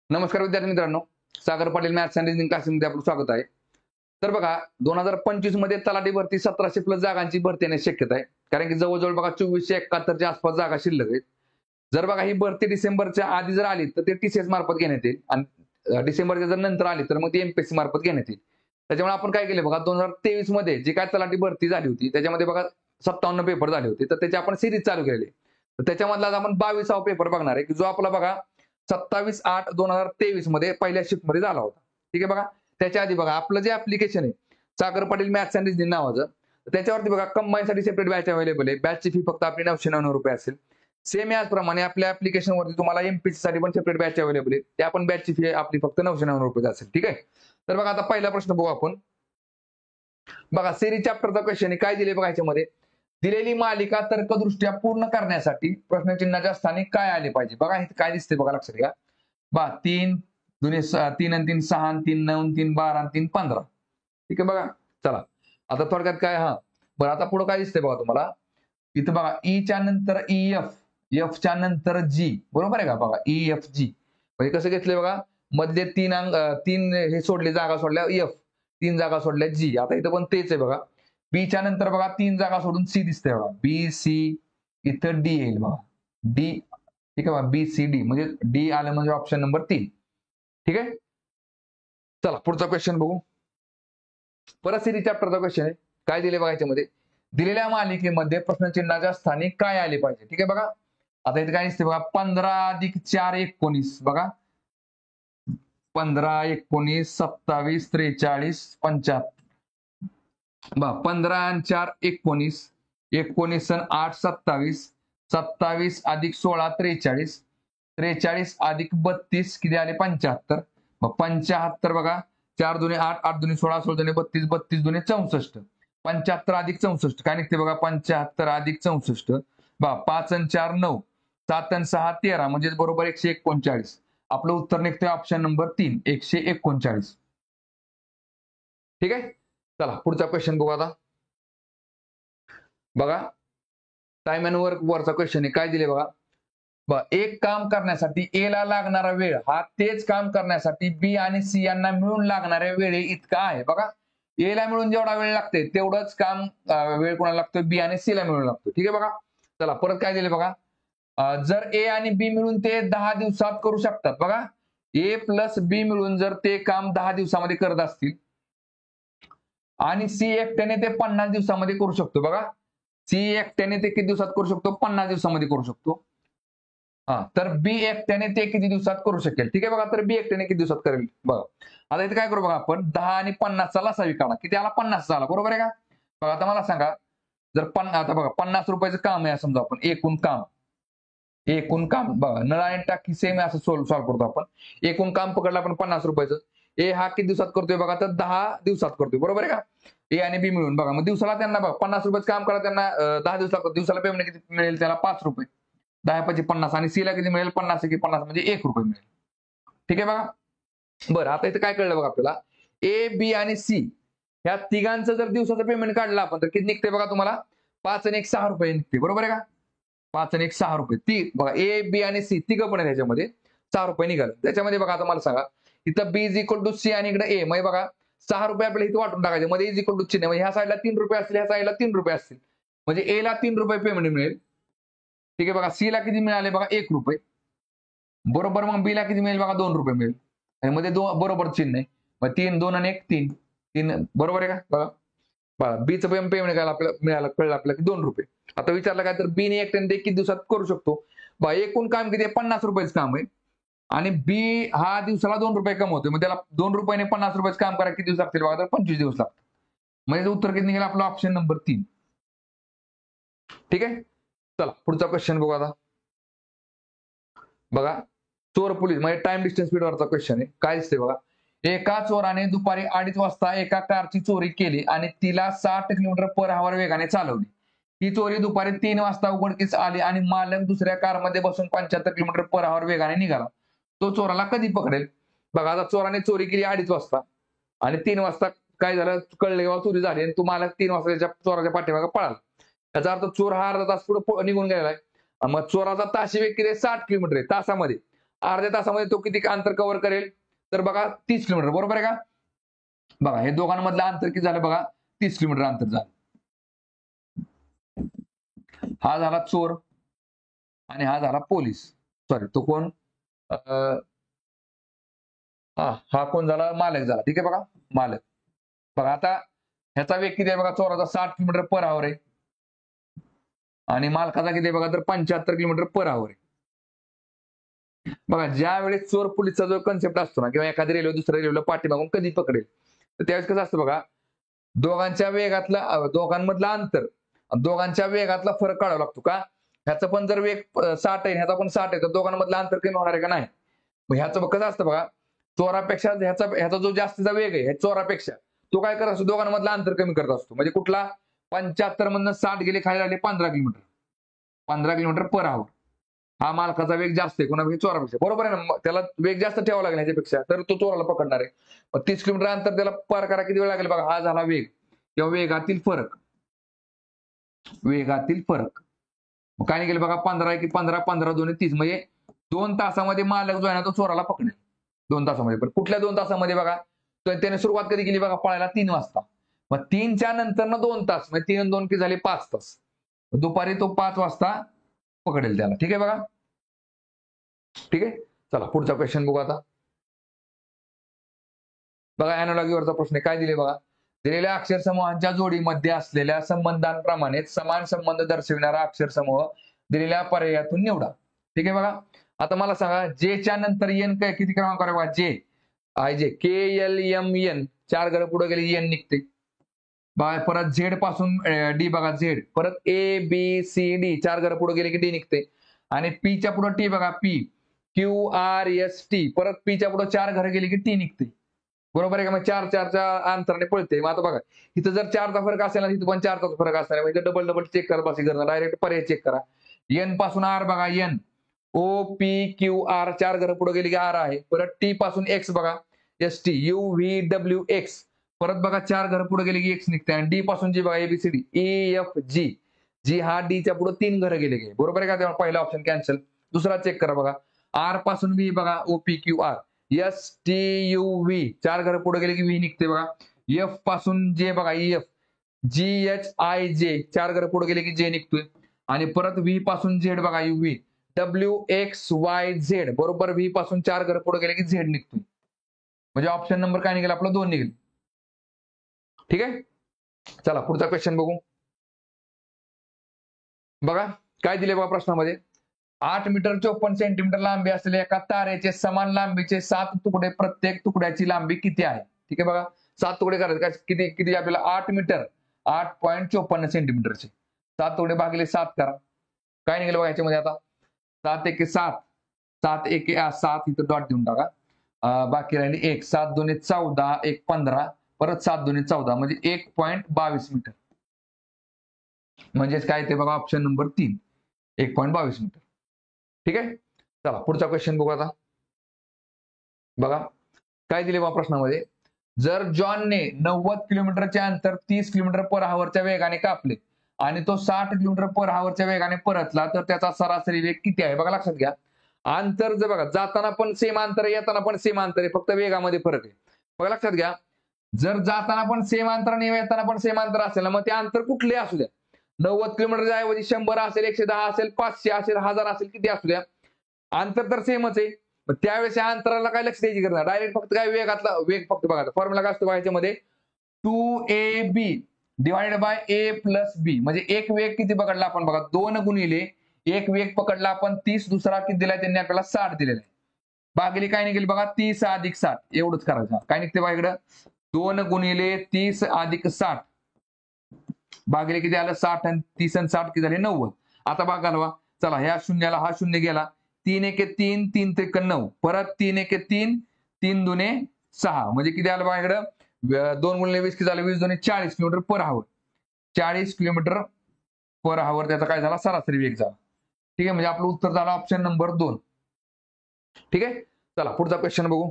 नमस्कार विद्यार्थी मित्रांनो, Sagar Patil maths and reasoning क्लासेसमध्ये आपलं स्वागत आहे. तर बघा 2025 मध्ये तलाठी भरती 1700 प्लस जागांची भरती येण्याची शक्यता आहे. कारण की जवळजवळ बघा 2471 च्या आसपास जागा शिल्लक आहेत. जर बघा ही भरती डिसेंबरच्या आधी जर आली तर ते TCS मार्फत घेण्यात येईल आणि डिसेंबरच्या जर नंतर आली तर मग ती MPSC मार्फत घेण्यात येईल. त्याच्यामुळे आपण काय केले बघा 2023 मध्ये जी काय तलाठी भरती झाली होती त्याच्यामध्ये बघा 57 पेपर झाले होते, तर त्याची आपण सिरीज चालू केली. तर त्याच्यामधला आज आपण 22वा पेपर बघणार आहे की जो आपला बघा 27/8/2023 मध्ये पहिल्या शिफ्ट मध्ये झाला होता. ठीक आहे बघा. त्याच्या आधी बघा आपलं जे ऍप्लिकेशन आहे Sagar Patil maths and reasoning नावाचं, त्याच्यावरती बघा कंबाईनसाठी सेपरेट बॅच अवेलेबल आहे. बॅचची फी फक्त आपली 999 रुपये असेल. सेम याचप्रमाणे आपल्या ऍप्लिकेशनवरती तुम्हाला MPSC साठी पण सेपरेट बॅच अवेलेबल आहे. त्या पण बॅचची फी आपली फक्त 999 रुपये असेल. ठीक आहे. तर बघा आता पहिला प्रश्न बघू आपण. बघा सिरीज चॅप्टरचा क्वेश्चन आहे. काय दिले बघा याच्यामध्ये, दिलेली मालिका तर्कदृष्ट्या पूर्ण करण्यासाठी प्रश्नचिन्हाच्या स्थानी काय आले पाहिजे. बघा इथे काय दिसते बघा, लक्षात घ्या. बा 3 दुने 3 आणि 3 6 आणि 3 9 3 12 आणि 3 15. ठीक आहे बघा. चला आता थोडक्यात काय, बरं आता पुढे काय दिसतंय बघा तुम्हाला. इथं बघा E च्या नंतर EF, F च्या नंतर G, बरोबर आहे का. बघा EFG म्हणजे कसं घेतलंय बघा, मधले तीन हे सोडले, जागा सोडल्या F, 3 जागा सोडल्या G. आता इथं पण तेच आहे बघा. B च्या नंतर बघा 3 जागा सोडून C दिसतंय बघा. BC, इथं D येईल बघा. D, ठीक आहे बघा. BCD म्हणजे D आलं म्हणजे ऑप्शन नंबर 3. ठीक आहे. चला पुढचा क्वेश्चन बघू. परत सिरीज चॅप्टरचा क्वेश्चन आहे. काय दिले बघा याच्यामध्ये, दिलेल्या मालिकेमध्ये प्रश्नचिन्हाच्या स्थानी काय आले पाहिजे. ठीक आहे बघा. आता इथे काय दिसते बघा, 15 + 4 = 19 बघा. 15 19 27 43 75 बघा. 15 आणि 4 19, 19 आणि 8 27, 27 + 16 43, 43 + 32 किती आले 75. मग 75 बघा, 4 दुने 8, 8 दुने 16, 16 दुने 32, 32 दुने 64. 75 + 64 काय निघते बघा, 75 + 64 बघा. 5 आणि 4 9, 7 आणि 6 13 म्हणजे बरोबर 139. आपलं उत्तर निघते ऑप्शन नंबर 3 139. ठीक आहे. चला पुढचा क्वेश्चन बघू आता. बघा टाइम अँड वर्क वरचा क्वेश्चन आहे. काय दिले बघा. एक काम करण्यासाठी A ला लागणारा वेळ हा तेच काम करण्यासाठी B आणि C यांना मिळून लागणाऱ्या वेळे इतका आहे. बघा A ला मिळून जेवढा वेळ लागते तेवढंच काम वेळ कोणाला लागतो, B आणि C ला मिळून लागतो. ठीक आहे बघा. चला परत काय दिले बघा, जर A आणि B मिळून ते 10 दिवसात करू शकतात. बघा A + B मिळून जर ते काम 10 दिवसामध्ये करत असतील आणि C एकट्याने ते 50 दिवसामध्ये करू शकतो. बघा C एकट्याने ते किती दिवसात करू शकतो, 50 दिवसामध्ये करू शकतो. तर B एकट्याने ते किती दिवसात करू शकेल. ठीक आहे बघा. तर B एकट्याने किती दिवसात करेल बघा. आता इथे काय करू बघा, आपण 10 आणि 50 चा लसावी काढा. किती आला, 50 आला, बरोबर आहे का. बघा आता मला सांगा, जर आता बघा 50 रुपयाचं काम आहे समजा, आपण एकूण काम बघा, नळ आणि टाकी सेम असं सॉल्व्ह करतो आपण. एकूण काम पकडलं आपण 50 रुपयाचं. A हा किती दिवसात करतोय बघा, तर 10 दिवसात करतोय, बरोबर आहे का. A आणि B मिळून बघा, मग दिवसाला त्यांना बघा 50 रुपयाचं काम करा, त्यांना 10 दिवसाला पेमेंट किती मिळेल, त्याला 5 रुपये. 10 × 5 = 50 आणि C ला किती मिळेल, 50 × 50 म्हणजे 1 रुपये मिळेल. ठीक आहे बघा. बरं आता इथे काय कळलं बघा आपल्याला, A, B आणि C ह्या तिघांचं जर दिवसाचं पेमेंट काढलं आपण तर किती निघते बघा तुम्हाला, 5 आणि 1 6 रुपये निघते, बरोबर आहे का. 5 आणि 1 6 रुपये. ती बघा A, B आणि C तिघं पण आहे त्याच्यामध्ये, 6 रुपये निघाले. त्याच्यामध्ये बघा आता मला सांगा, इथं B = C आणि इकडे A, म्हणजे बघा 6 रुपये आपल्याला इथे वाटून टाकायचे, मध्ये = चिन्ह, म्हणजे ह्या साईडला 3 रुपये असतील, ह्या साईडला 3 रुपये असतील, म्हणजे A ला 3 रुपये पेमेंट मिळेल. ठीक आहे बघा. C ला किती मिळाले बघा, 1 रुपये, बरोबर. मग B ला किती मिळेल बघा, 2 रुपये मिळेल. आणि मध्ये बरोबर चिन्ह आहे, मग 3 2 आणि 1 3 3, बरोबर आहे का. बघा B चं पेमेंट काय आपल्याला मिळालं, कळलं आपल्याला की 2 रुपये. आता विचारलं काय, तर B ने एकट्याने ते किती दिवसात करू शकतो. बघा एकूण काम किती आहे, 50 रुपयाचं काम आहे आणि B हा दिवसाला 2 रुपये कमवतोय, मग त्याला 2 रुपयाने 50 रुपयाचं काम करायला किती दिवस लागतील बघा, तर 25 दिवस लागतात. म्हणजे उत्तर किती निघेल आपलं, ऑप्शन नंबर 3. ठीक आहे. चला पुढचा क्वेश्चन बघू आता. बघा चोर पोलीस म्हणजे टाइम डिस्टन्स स्पीडवरचा क्वेश्चन आहे. काय दिसते बघा, एका चोराने दुपारी 2:30 वाजता एका कारची चोरी केली आणि तिला 60 km/h वेगाने चालवली. ही चोरी दुपारी 3 वाजता उघडकीस आली आणि मालक दुसऱ्या कारमध्ये बसून 75 km/h वेगाने निघाला. तो चोराला कधी पकडेल. बघा आता चोराने चोरी केली 2:30 वाजता आणि 3 वाजता काय झालं, कळले किंवा चोरी झाली आणि तो मालक 3 वाजता त्याच्या चोराच्या पाठीमागे पळाला. याचा अर्थ चोर हा अर्धा तास पुढे निघून गेलेला आहे. मग चोराचा ताशी वेग किती, 60 किलोमीटर आहे तासामध्ये, अर्ध्या तासामध्ये तो किती अंतर कव्हर करेल? तर बघा 30 किलोमीटर, बरोबर आहे का? बघा हे दोघांमधलं अंतर किती झालं बघा, 30 किलोमीटर अंतर झालं. हा झाला चोर आणि हा झाला पोलीस. सॉरी, तो कोण? हा कोण झाला? मालक झाला. ठीक आहे बघा, मालक. बघा आता ह्याचा वेग किती आहे बघा, चोराचा 60 किलोमीटर पर आवर आहे आणि मालकाचा किती आहे बघा, तर 75 किलोमीटर पर आवर आहे. बघा ज्या वेळेस चोर पोलीसचा जो कन्सेप्ट असतो ना, किंवा एखादी रेल्वे दुसऱ्या रेल्वेला पाठीमागून कधी पकडेल, तर त्यावेळेस कसं असतं बघा, दोघांच्या वेगातला दोघांमधला अंतर, दोघांच्या वेगातला फरक काढावा लागतो का? ह्याचा पण जर वेग 60 आहे, ह्याचा पण 60 आहे, तर दोघांमधला अंतर कमी होणार आहे का? नाही. मग ह्याचं कसं असतं बघा, चोरापेक्षा ह्याचा जो जास्तीचा वेग आहे चोरापेक्षा, तो काय करत असतो, दोघांमधलं अंतर कमी करत असतो. म्हणजे कुठला? 75 मधनं 60 गेले, खाली झाले 15 किलोमीटर, 15 किलोमीटर पर आवर. हा मालकाचा वेग जास्त आहे कोणापेक्षा? चोरापेक्षा, बरोबर आहे ना? त्याला वेग जास्त ठेवावा लागेल ह्याच्यापेक्षा, तर तो चोराला पकडणार आहे. 30 किलोमीटर अंतर त्याला पार करा किती वेळ लागेल बघा, हा झाला वेग किंवा वेगातील फरक. वेगातील फरक मग काय केलं बघा, 15 की 15, 15 2 30, म्हणजे 2 तासामध्ये मालक जो आहे ना तो चोराला पकडेल. 2 तासामध्ये. पण कुठल्या 2 तासामध्ये बघा, तर त्याने सुरुवात कधी केली बघा, पळायला 3 वाजता. मग 3च्या नंतर ना 2 तास, म्हणजे 3 आणि 2 किती झाले? 5 तास. दुपारी तो 5 वाजता पकडेल त्याला. ठीक आहे बघा, ठीक आहे. चला पुढचा क्वेश्चन बघू आता. बघा अॅनालॉजीवरचा प्रश्न काय दिले बघा, दिलेल्या अक्षर समूहांच्या जोडीमध्ये असलेल्या संबंधांप्रमाणेच समान संबंध दर्शविणारा अक्षर समूह दिलेल्या पर्यायातून निवडा. ठीक आहे बघा. आता मला सांगा, जे च्या नंतर एन काय किती क्रमांकावर आहे बघा, जे आय जे KLMN, 4 घरं पुढे गेली एन निघते. बघा परत झेड पासून डी बघा, झेड परत ABCD 4 घरं पुढे गेले की डी निघते. आणि पी च्या पुढे टी बघा, PQRST परत पी च्या पुढे 4 घरं गेली की टी निघते. बरोबर आहे का? मग 4 अंतराने पळते. मग आता बघा, इथं जर 4चा फरक असेल ना, तिथं पण 4चा फरक असणार, म्हणजे डबल डबल चेक करा, बस गरज डायरेक्ट पर्याय चेक करा. एन पासून आर बघा, एन OPQR 4 घरं पुढे गेली की आर आहे. परत टी पासून एक्स बघा, ST UVWX परत बघा 4 घरं पुढे गेली की एक्स निघते. आणि डी पासून जी बघा ABCD EFG, जी हा डी च्या पुढे 3 घरं गेली की, बरोबर आहे का? तेव्हा पहिला ऑप्शन कॅन्सल. दुसरा चेक करा बघा, आर पासून व्ही बघा, OPQR STUV 4 घरं पुढे गेले की व्ही निघते बघा. एफ पासून जे बघा, EF GHIJ 4 घरं पुढे गेले की जे निघतोय. आणि परत व्ही पासून झेड बघा, UV WXYZ बरोबर, व्ही पासून 4 घरं पुढे गेले की झेड निघतोय. म्हणजे ऑप्शन नंबर काय निघेल आपला? 2 निघेल. ठीक आहे. चला पुढचा क्वेश्चन बघू. बघा काय दिले बघा प्रश्नामध्ये, 8 मीटर 54 सेंटीमीटर लांबी असलेल्या एका तारेचे समान लांबीचे 7 तुकडे, प्रत्येक तुकड्याची लांबी किती आहे? ठीक आहे बघा, 7 तुकडे करायचे. किती किती आपल्याला? 8 मीटर 8.54 सेंटीमीटरचे 7 तुकडे भागिले 7 करा. काय निघेल बघा याच्यामध्ये आता? 7 एके 7, 7 एके 7, इथं डॉट देऊन टाका. बाकी राहिली 1, 7 2 14, 1 15, परत 7 2 14, म्हणजे 1.22 मीटर. म्हणजेच काय ते बघा, ऑप्शन नंबर 3 1.22 मीटर. ठीक आहे. चला पुढचा क्वेश्चन बघू आता. बघा काय दिले बा प्रश्नामध्ये, जर जॉनने 90 किलोमीटरचे अंतर 30 किलोमीटर पर आवरच्या वेगाने कापले आणि तो 60 किलोमीटर पर आवरच्या वेगाने परतला, तर त्याचा सरासरी वेग किती आहे? बघा लक्षात घ्या, अंतर जर बघा, जाताना पण सेम अंतर आहे, येताना पण सेम अंतर आहे, फक्त वेगामध्ये फरक आहे. बघा लक्षात घ्या, जर जाताना पण सेम अंतर आणि येताना पण सेम अंतर असेल ना, मग ते अंतर कुठले असू द्या, 90 किलोमीटरच्या ऐवजी 100 असेल, 110 असेल, 500 असेल, 1000 असेल, किती असू द्या, अंतर तर सेमच आहे. त्यावेळेस या अंतराला काय लक्ष द्यायची गरज नाही, डायरेक्ट फक्त काय वेगातला वेग फक्त बघा. फॉर्म्युला काय असतो याच्यामध्ये, 2AB डिवाइडेड बाय A+B, म्हणजे एक वेग किती पकडला आपण बघा, 2 गुणिले एक वेग पकडला आपण 30, दुसरा किती दिलाय त्यांनी आपल्याला 60 दिलेला आहे. भागिले काय निघेल बघा, 30 अधिक 60 एवढंच करायचं. काय निघते बघा इकडं, 2 गुणिले 30 अधिक 60 भागिले किती आलं, 60 आणि 30 आणि 60 किती झाले, 90. आता बघा घालवा. चला ह्या शून्याला हा शून्य गेला, 3 एके 3, 3 त्रिक 9, परत 3 एके 3, 3 दुने 6, म्हणजे किती आलं बघा इकडं, 2 गुणिले 20 किती झालं, 20 दुने 40 kilometre per hour. 40 kilometre per hour त्याचा काय झाला, सरासरी वेग झाला. ठीक आहे, म्हणजे आपलं उत्तर झालं ऑप्शन नंबर 2. ठीक आहे. चला पुढचा क्वेश्चन बघू.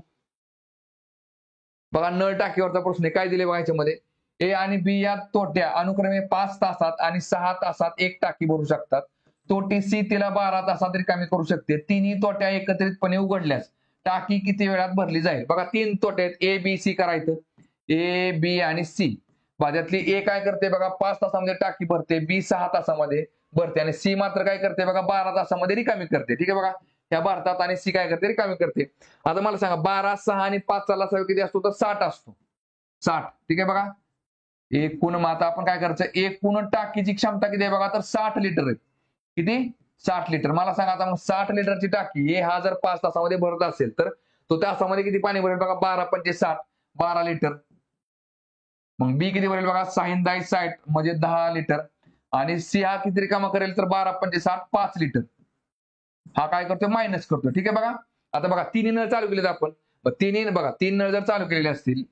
बघा नळ टाकीवरचा प्रश्न काय दिले बघा याच्यामध्ये, ए आणि बी या तोट्या अनुक्रमे 5 तासात आणि 6 तासात एक टाकी भरू शकतात. तोटी सी तिला 12 तासात रिकामी करू शकते. तिन्ही तोट्या एकत्रितपणे उघडल्यास टाकी किती वेळात भरली जाईल? बघा 3 तोटे आहेत, ए बी सी करायचं. ए बी आणि सी. त्यातली ए काय करते बघा 5 तासामध्ये टाकी भरते, बी 6 तासामध्ये भरते आणि सी मात्र काय करते बघा 12 तासामध्ये रिकामी करते. ठीक आहे बघा, ह्या भारतात आणि सी काय करते रिकामी करते. आता मला सांगा 12, 6 आणि 5 चा लसावी किती असतो? तर 60 असतो. 60. ठीक आहे बघा, एकूण मग आता आपण काय करायचं, एकूण टाकीची क्षमता किती आहे बघा, तर 60 लिटर आहे. किती? 60 लिटर. मला सांगा आता मग 60 लिटरची टाकी ए हा जर 5 तासामध्ये भरत असेल तर तो तासामध्ये किती पाणी भरेल बघा, 12 पंचे 60, 12 लिटर. मग बी किती भरेल बघा, 6 10 60 म्हणजे 10 लिटर. आणि सी हा किती रिकामा करेल तर 12 पंचे 60, 5 लिटर. हा काय करतो, मायनस करतो. ठीक आहे बघा, आता बघा तिन्ही नळ चालू केलेत आपण. तिन्ही बघा 3 नळ जर चालू केलेले असतील,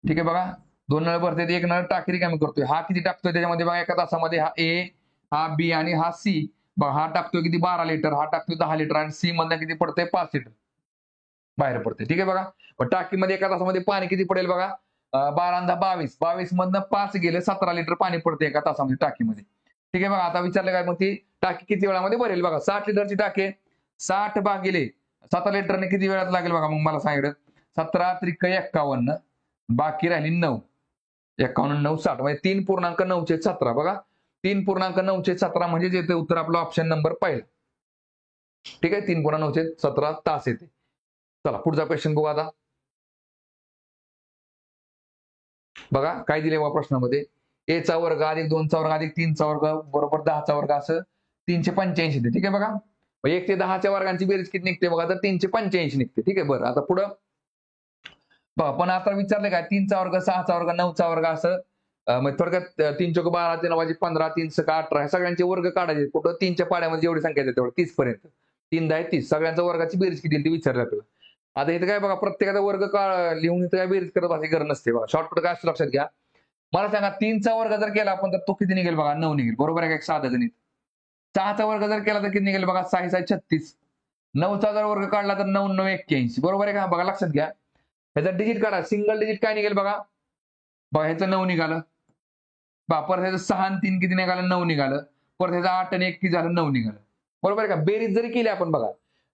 ठीक आहे बघा, 2 नळ भरते, एक नळ टाकी रिकामी करतोय. हा किती टाकतोय त्याच्यामध्ये बघा एका तासामध्ये? हा ए, हा बी आणि हा सी. बघा हा टाकतोय किती 12 लिटर, हा टाकतोय 10 लिटर आणि सी मधनं किती पडतंय 5 लिटर बाहेर पडते. ठीक आहे बघा, टाकीमध्ये एका तासामध्ये पाणी किती पडेल बघा, 12 आणि 22, 22 मधनं 5 गेले, 17 लिटर पाणी पडते एका तासामध्ये टाकीमध्ये. ठीक आहे बघा, आता विचारलं काय मग ती टाकी किती वेळामध्ये भरेल? बघा 60 लिटरची टाकी, 60 भागिले 17 लिटरने किती वेळात लागेल बघा. मग मला सांगितलं 17 त्रिक 51, बाकी राहिली 9, 51 9 60 म्हणजे 3.9/17. बघा 3.9/17 म्हणजे येते उत्तर आपलं ऑप्शन नंबर पहिला. ठीक आहे, 3.9/17 तास येते. चला पुढचा क्वेश्चन बघू आता. बघा काय दिले बघा प्रश्नामध्ये, ए चा वर्ग अधिक 2 चा वर्ग अधिक 3 चा वर्ग बरोबर 10 चा वर्ग असं 385 येते. ठीक आहे बघा, 1 ते 10 च्या वर्गांची बेरीज किती निघते बघा, तर 385 निघते. ठीक आहे, बरं आता पुढं बघा, पण आता विचारलं काय 3 चा वर्ग 6 चा वर्ग 9 चा वर्ग असं मग थोडक्यात 3 चौक 12 3 9 15 3 6 18 सगळ्यांचे वर्ग काढायचे. कुठं 3च्या पाड्यामध्ये जेवढी संख्या येते तेवढं 30 पर्यंत, 3 10 30 सगळ्यांच्या वर्गाची बेरीज किती ती विचारली आपल्याला. आता इथं काय बघा, प्रत्येकाचा वर्ग लिहून इथं काय बेरीज करत अशी गरज नसते बघा. शॉर्टकट काय असतं लक्षात घ्या. मला सांगा 3चा वर्ग जर केला आपण तर तो किती निघेल बघा, 9 निघेल. बरोबर आहे का, एक साधा गणित. 6चा वर्ग जर केला तर किती निघेल बघा, 6 6 36. 9चा जर वर्ग काढला तर 9 9 81. बरोबर आहे का, बघा लक्षात घ्या. ह्याचा डिजिट काढा, सिंगल डिजिट काय निघेल बघा, बघा ह्याचं 9 निघालं. परत ह्याचं 6 आणि 3 किती निघालं, 9 निघालं. परत ह्याचं 8 आणि 1 किती झालं, 9 निघालं. बरोबर आहे का. बेरीज जरी केली आपण बघा,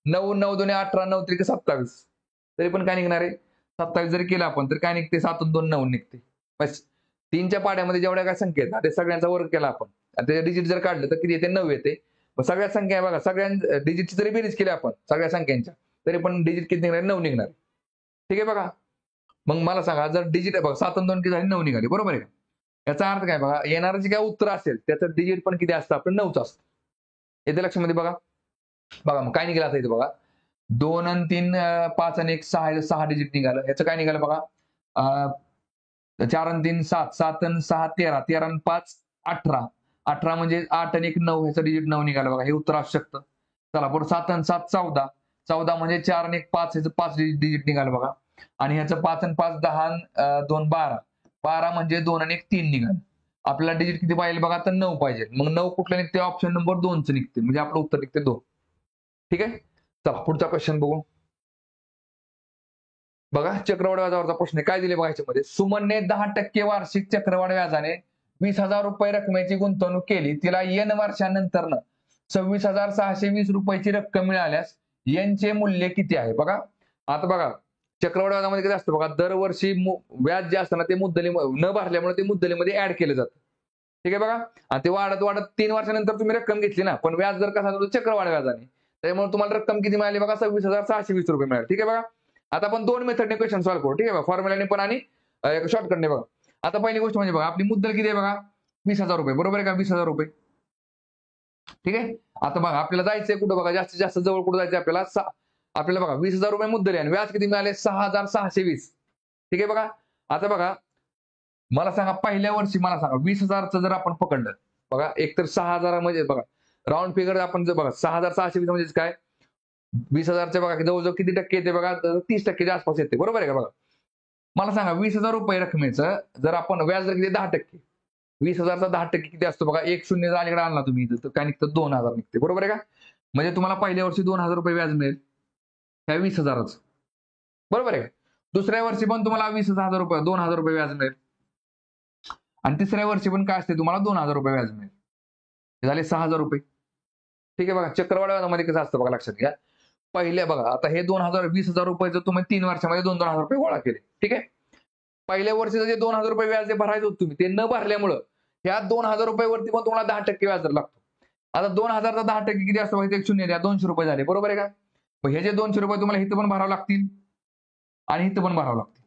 9 9 2 18 9 त्रिक 27, तरी पण काय निघणार आहे 27. जरी केलं आपण तर काय निघते, 7 2 9 निघते. बस 3च्या पाड्यामध्ये जेवढ्या काय संख्या आहेत ते सगळ्यांचा वर्ग केला आपण, त्याचे डिजिट जर काढलं तर किती येते, 9 येते. सगळ्या संख्या बघा, सगळ्या डिजिटची जरी बेरीज केली आपण सगळ्या संख्यांच्या तरी पण डिजिट किती निघणार, 9 निघणार. ठीक आहे बघा, मग मला सांगा जर डिजिट बघा 7 2 किती झाली, 9 निघाली. बरोबर आहे का. याचा अर्थ काय बघा, येणारं जे काय उत्तर असेल त्याचं डिजिट पण किती असतं आपलं, 9च असतं. येते लक्षामध्ये बघा. बघा मग काय निघालं आता इथे बघा, 2 आणि 3 5 आणि 1 6 6 डिजिट निघालं. याचं काय निघालं बघा, 4 आणि 3 7 7 आणि 6 13 13 आणि 5 18 18 म्हणजे 8 आणि 1 9, ह्याचं डिजिट 9 निघालं बघा. हे उत्तर असू शकतं. चला पुढे 7 आणि 7 14 14 म्हणजे 4 आणि 1 5, ह्याचं 5 डिजिट निघालं बघा. आणि ह्याचं 5 आणि 5 10 आणि 2 12 12 म्हणजे 2 आणि 1 3 निघालं. आपल्याला डिजिट किती पाहिजे बघा, तर 9 पाहिजे. मग 9 कुठलं निघते, ऑप्शन नंबर 2च निघते, म्हणजे आपलं उत्तर निघते 2. ठीक आहे, चला पुढचा क्वेश्चन बघू. बघा चक्रवाढ व्याजावरचा प्रश्न काय दिले बघा याच्यामध्ये, सुमनने 10% वार्षिक चक्रवाढ व्याजाने 20,000 रुपये रकमेची गुंतवणूक केली. तिला n वर्षानंतर 26,620 रुपयाची रक्कम मिळाल्यास n चे मूल्य किती आहे? बघा आता बघा चक्रवाढ व्याजामध्ये किती असतं बघा, दरवर्षी व्याज जे असतं ना ते मुद्दली न भरल्यामुळे ते मुद्दलीमध्ये ऍड केलं जातं. ठीक आहे बघा, आणि ते वाढत वाढत 3 वर्षानंतर तुम्ही रक्कम घेतली ना, पण व्याज जर कसा होतो चक्रवाढ व्याजाने, त्यामुळे तुम्हाला रक्कम किती मिळाली बघा, 26,620 रुपये मिळाले. ठीक आहे बघा, आता आपण 2 मेथडने क्वेश्चन सॉल्व्ह करू. ठीक आहे बघा, फॉर्म्युलाने पण आणि शॉर्टकटने बघा. आता पहिली गोष्ट म्हणजे बघा, आपली मुद्दल किती आहे बघा, 20,000 रुपये. बरोबर आहे का, 20,000 रुपये. ठीक आहे, आता बघा आपल्याला जायचंय कुठं बघा, जास्तीत जास्त जवळ कुठं जायचं आपल्याला बघा 20,000 रुपये मुद्दल आहे आणि व्याज किती मिळाले, 6,620. ठीक आहे बघा, आता बघा मला सांगा पहिल्या वर्षी मला सांगा 20,000चं जर आपण पकडलं बघा, एक तर 6,000 म्हणजे बघा राऊंड फिगर आपण जर बघा 6,620 म्हणजे काय, 20,000च्या बघा जवळजवळ किती टक्के येते बघा, 30% आसपास येते. बरोबर आहे का. बघा मला सांगा 20,000 रुपये रकमेचं जर आपण व्याज जर किती 10%, 20,000चा 10% किती असतो बघा, एक शून्य जर अलीकडे आणला तुम्ही तर काय निघतं, 2,000 निघते. बरोबर आहे का, म्हणजे तुम्हाला पहिल्या वर्षी 2,000 रुपये व्याज मिळेल त्या 20,000च. बरोबर आहे का. दुसऱ्या वर्षी पण तुम्हाला 20,000 रुपये 2,000 रुपये व्याज मिळेल आणि तिसऱ्या वर्षी पण काय असते, तुम्हाला 2,000 रुपये व्याज मिळेल. हे झाले 6,000 रुपये. ठीक आहे बघा, चक्रवाढ व्याजामध्ये कसं असतं बघा, लक्षात घ्या. पहिल्या बघा, आता हे 20,000 रुपयाचं तुम्ही 3 वर्षामध्ये 2,000 रुपये गोळा केले. ठीक आहे. पहिल्या वर्षीचं जे 2,000 रुपये व्याज जे भरायचं होतं तुम्ही, ते न भरल्यामुळं ह्या 2,000 रुपयावरती पण तुम्हाला 10% व्याज दर लागतो. आता 2,000चा 10% किती असतं माहिती? 0 द्या, 200 रुपये झाले, बरोबर आहे का? मग हे जे 200 रुपये तुम्हाला इथं पण भरावं लागतील आणि इथं पण भरावं लागतील.